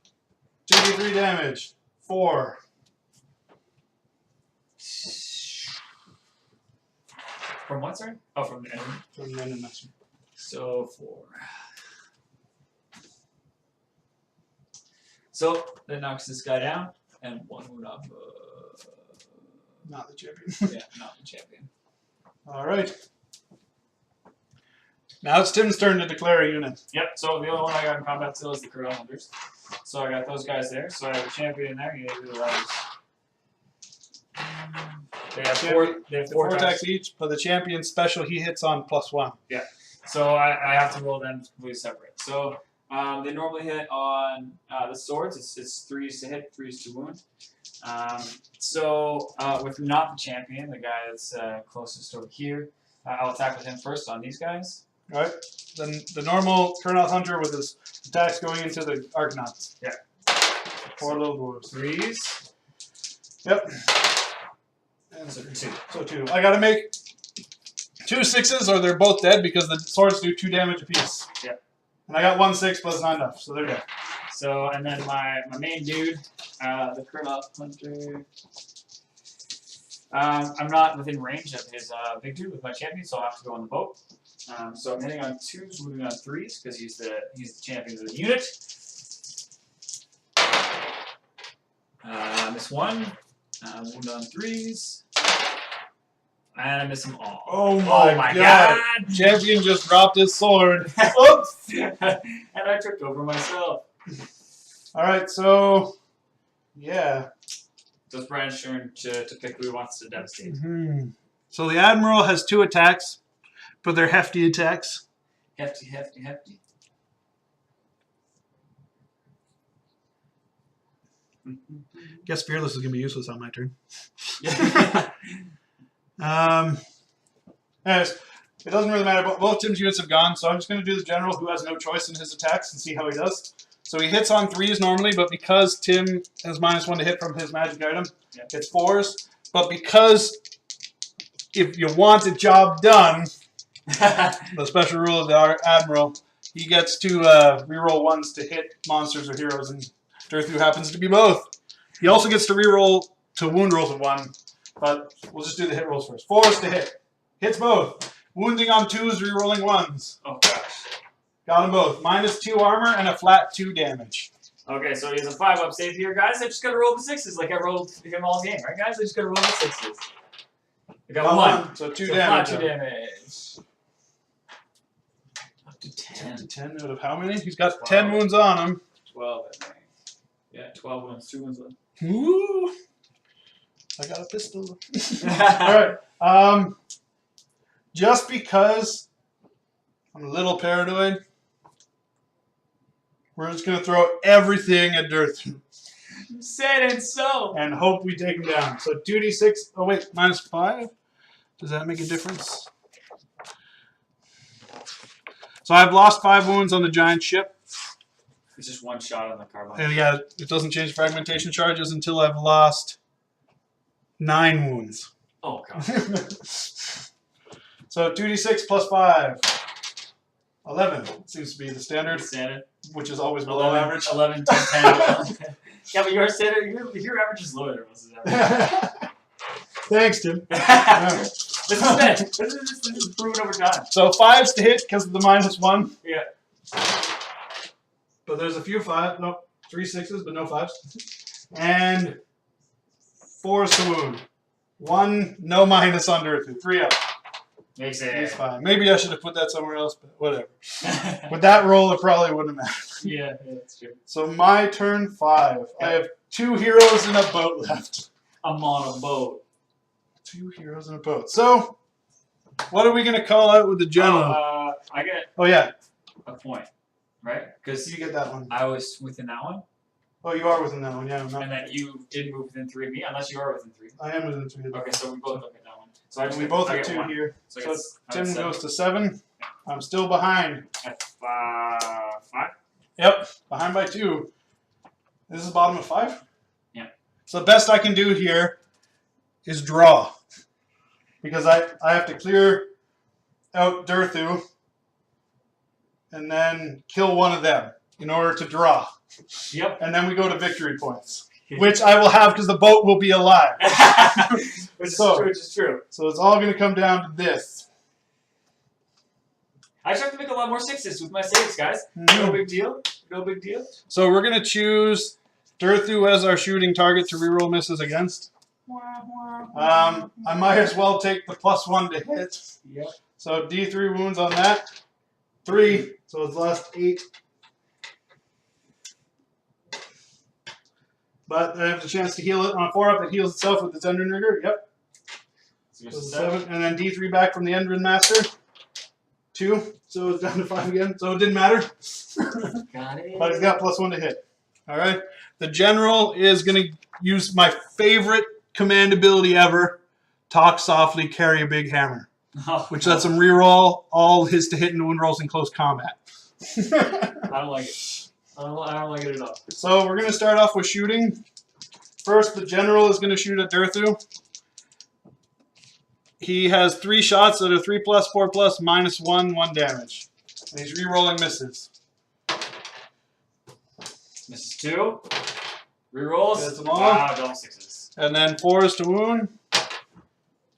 2d3 damage. 4. From what, sorry? Oh, from the enemy. From the Endrin Master. So 4. So that knocks this guy down, and 1 wound off. Not the champion. Yeah, not the champion. All right. Now it's Tim's turn to declare a unit. Yep. So the only one I got in combat still is the Kharadon Hunters. So I got those guys there. So I have a champion in there. You need to do the letters. They have 4. They have 4 4 attacks. attacks each, but the champion's special he hits on +1. So I have to roll them completely separate. So they normally hit on the swords. It's 3s to hit, 3s to wound. With not the champion, the guy that's closest over here, I'll attack with him first on these guys. All right. Then the normal Kharadon Hunter with his attacks going into the Arcanauts. Yeah. 4 little dwarves. 3s. Yep. And So 2. So 2. I gotta make 2 6s or they're both dead because the swords do 2 damage apiece. Yeah. And I got 1 6 plus not enough, so they're dead. So and then my main dude, the Kharadon Hunter. I'm not within range of his big dude with my champion, so I'll have to go on the boat. So I'm hitting on 2s, moving on 3s because he's the champion of the unit. Miss 1, wound on 3s, and I miss them all. Oh my god! Champion just dropped his sword. Oops! And I tripped over myself. Alright, so yeah. So it's Brian's turn to pick who he wants to devastate. So the Admiral has 2 attacks, but they're hefty attacks. Hefty, hefty, hefty. Guess Fearless is going to be useless on my turn. Yeah. Anyways, it doesn't really matter. Both Tim's units have gone, so I'm just going to do the General who has no choice in his attacks and see how he does. So he hits on 3s normally, but because Tim has -1 to hit from his magic item, it's 4s. But because if you want the job done, the special rule of the Admiral, he gets to reroll 1s to hit monsters or heroes, and Durthu happens to be both. He also gets to reroll to wound rolls of 1, but we'll just do the hit rolls first. 4s to hit. Hits both. Wounding on 2s, rerolling 1s. Oh gosh. Got them both. -2 armor and a flat 2 damage. Okay, so he has a 5-up save here, guys. I just gotta roll the 6s like I rolled him all game, right, guys? I just gotta roll the 6s. I got 1. So 2 damage. 2 damage. Up to 10. 10 out of how many? He's got 12. 10 wounds on him. 12, I think. Yeah, 12 wounds, 2 wounds left. Ooh. I got a pistol. Alright. Just because I'm a little paranoid, we're just going to throw everything at Durthu. Said it so. And hope we take him down. So 2d6. Oh, wait. -5? Does that make a difference? So I've lost 5 wounds on the giant ship. It's just 1 shot on the carbine. And yeah, it doesn't change fragmentation charges until I've lost 9 wounds. Oh, God. So 2d6 plus 5. 11 seems to be the standard, which is always below 11, average. 11, 10, 10, 11. Yeah, but your standard, your average is lower than most of that. Thanks, Tim. This is proven over time. So 5s to hit because of the -1. Yeah. But there's a few 3 6s, but no 5s. And 4s to wound. 1, no minus on Durthu. 3 up. Makes it. He's fine. Maybe I should have put that somewhere else, but whatever. With that roll, it probably wouldn't have mattered. Yeah, that's true. So my turn 5. I have 2 heroes and a boat left. I'm on a boat. 2 heroes and a boat. So, what are we going to call out with the general? I get Oh, yeah. a point, right? Because You get that one. I was within that one, Oh, you are within that one, yeah. I'm not. and then you did move within 3 of me, unless you are within 3. I am within 3. Okay, so we both look at that one. So I just We get, both I have get 2 1. here. So, So I get Tim 7. goes to 7. I'm still behind. At 5. Yep, behind by 2. This is bottom of 5? Yeah. So the best I can do here is draw. Because I have to clear out Durthu and then kill one of them in order to draw. Yep. And then we go to victory points. Which I will have because the boat will be alive. Which So- is true. So it's all going to come down to this. I just have to make a lot more 6s with my saves, guys. Mhm. No big deal. No big deal. So we're going to choose Durthu as our shooting target to reroll misses against. I might as well take the +1 to hit. Yep. So D3 wounds on that. 3. So it's lost 8. But I have the chance to heal it on a 4-up. It heals itself with its Endrin Rigor. Yep. So So it's it's 7. 7. And then D3 back from the Endrin Master. 2. So it's down to 5 again. So it didn't matter. Got it. But he's got +1 to hit. All right. The general is going to use my favorite command ability ever. Talk softly, carry a big hammer. Oh, Which lets him reroll all his to hit and wound rolls in close combat. I don't like it. I don't like it at all. So we're going to start off with shooting. First, the general is going to shoot at Durthu. He has 3 shots that are 3+, 4+, -1, 1 damage. And he's re-rolling misses. Misses 2. Rerolls. Gets them all. Wow, double 6s. And then 4s to wound.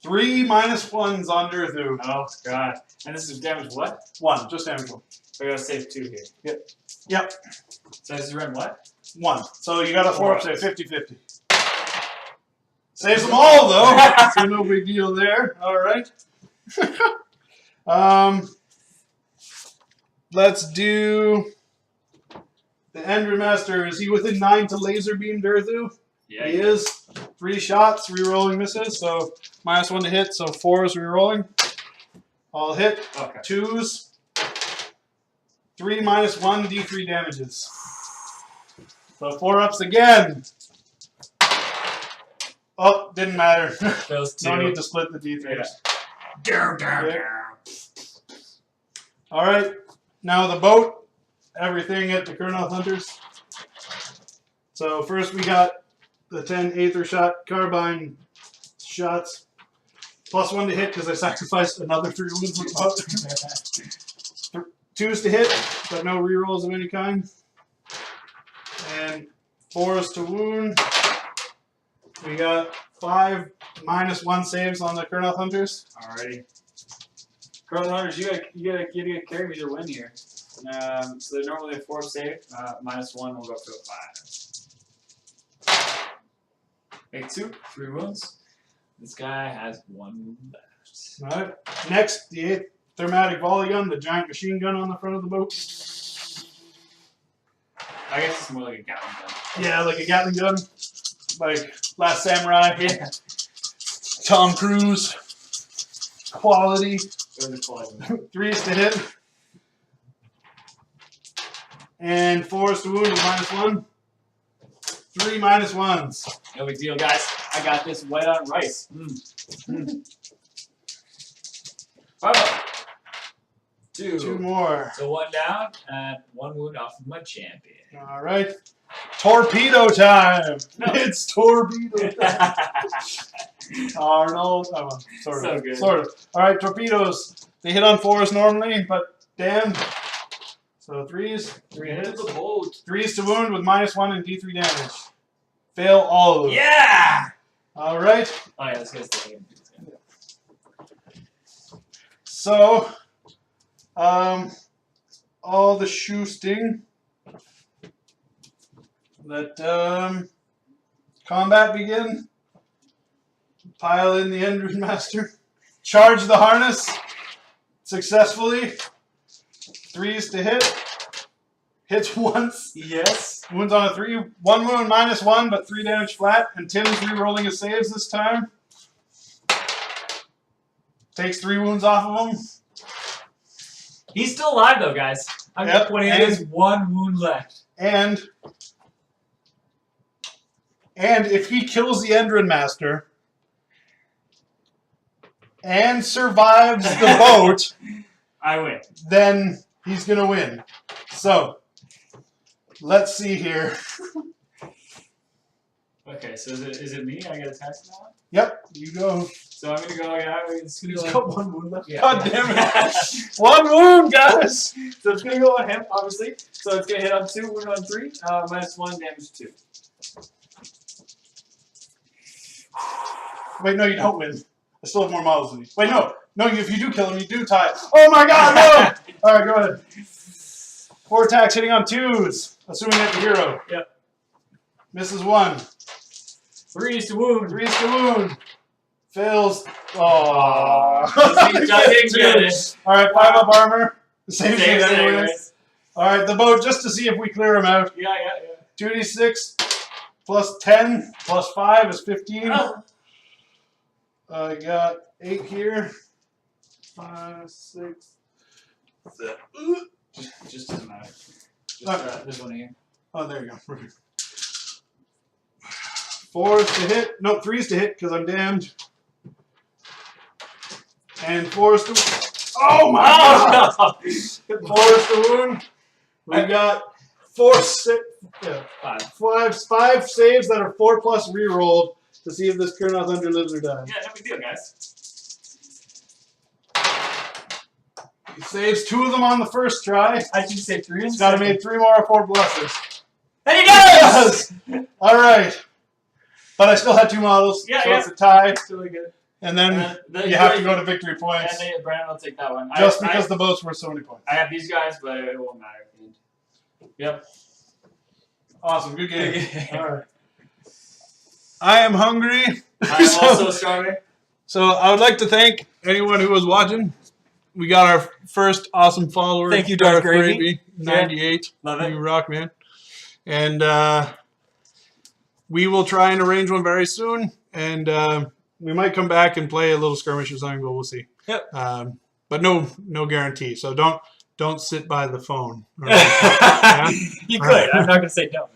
3 -1s on Durthu. Oh, God. And this is damage what? 1, just damage 1. So I gotta save 2 here. Yep, So this is run what? 1. So you got a 4-up save, 50-50. Saves them all, though. So no big deal there. All right. Let's do the Endrin Master. Is he within 9 to laser beam Durthu? Yeah, He is. 3 shots, re-rolling misses. So -1 to hit. So 4s re-rolling. All hit. Okay. 2s. 3 -1 D3 damages. So 4-ups again. Oh, didn't matter. Those 2. No need to split the D3s. Down, down, Yeah. down. All right. Now the boat everything at the Kharadon Hunters. So first we got the 10 Aether shot carbine shots. +1 to hit because I sacrificed another 3 wounds with both. 2s to hit, but no rerolls of any kind. And 4s to wound. We got 5 -1 saves on the Kharadon Hunters. Alrighty. Kharadon Hunters, you gotta carry me to win here. So they're normally a 4 save. -1 will go up to a 5. Make 2, 3 wounds. This guy has 1 wound left. Alright. Next, the 8th thermatic volley gun, the giant machine gun on the front of the boat. I guess it's more like a Gatling gun. Yeah, like a Gatling gun. Like Last Samurai. Yeah. Tom Cruise. Quality. Those are quality. 3s to hit. And 4s to wound with -1. 3 -1s. No big deal, guys. I got this white on rice. 5 2. 2 more. So 1 down and 1 wound off of my champion. All right. Torpedo time. No. It's torpedo time. Arnold. Oh, sort of. So good. Sort of. All right, torpedoes. They hit on 4s normally, but damn. So 3s. 3 Into hits. the boat. 3s to wound with -1 and D3 damage. Fail all of them. Yeah! All right. Oh, yeah, this guy's the game. So, all the shoosting. Let combat begin. Pile in the Endrin Master. Charge the harness successfully. 3s to hit. Hits once. Yes. Wounds on a 3. 1 wound -1, but 3 damage flat. And Tim's re-rolling his saves this time. Takes 3 wounds off of him. He's still alive, though, guys. I'm Yep, pointing at his 1 wound left. And if he kills the Endrin Master and survives the boat, I win. then he's going to win. So, let's see here. Okay, so is it me? I get a text now? Yep, you go. So I'm going to go, yeah, it's going to He's go got 1 wound left. Yeah. God damn it. 1 wound, guys. So it's going to go on him, obviously. So it's going to hit on 2, wound on 3, -1, damage 2. Wait, no, you don't win. I still have more models than you. Wait, no. No, if you do kill him, you do tie. Oh my god, no! Alright, go ahead. 4 attacks hitting on 2s, assuming that's the hero. Yep. Misses 1. 3s to wound. 3s to wound. Fails. Oh. Doesn't get it. Alright, 5 up armor. The same thing Saves anyways. anyways. Alright, the boat, just to see if we clear him out. Yeah. 2d6 plus 10 plus 5 is 15. Oh. I got 8 here. 5, 6, 7. Just doesn't matter. Just this one here. Oh, there you go. Perfect. 4s to hit. No, 3s to hit because I'm damned. And 4s to. Oh my god! 4s to wound. We got 5 saves that are 4+ rerolled to see if this Kharadon Thunder lives or dies. Yeah, no big deal, guys. He saves 2 of them on the first try. I should say 3. He's got to make 3 more or 4 blessers. And he does! All right. But I still had 2 models, Yeah, so yeah. it's a tie. It's really good. And then you have to go to victory points. And then Brandon will take that one. Just because the boats were so many points. I have these guys, but it won't matter at the end. Yep. Awesome. Good game. All right. I am hungry. I'm also starving. So I would like to thank anyone who was watching. We got our first awesome follower. Thank you, Darth Gravy. 98. Love it. You rock, man. And we will try and arrange one very soon. And we might come back and play a little skirmish or something, but we'll see. Yep. But no guarantee. So don't sit by the phone. Yeah? You could. I'm not going to say no.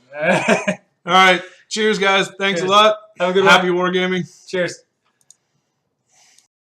All right. Cheers, guys. Thanks Cheers. a lot. Have a good Happy one. wargaming. Cheers.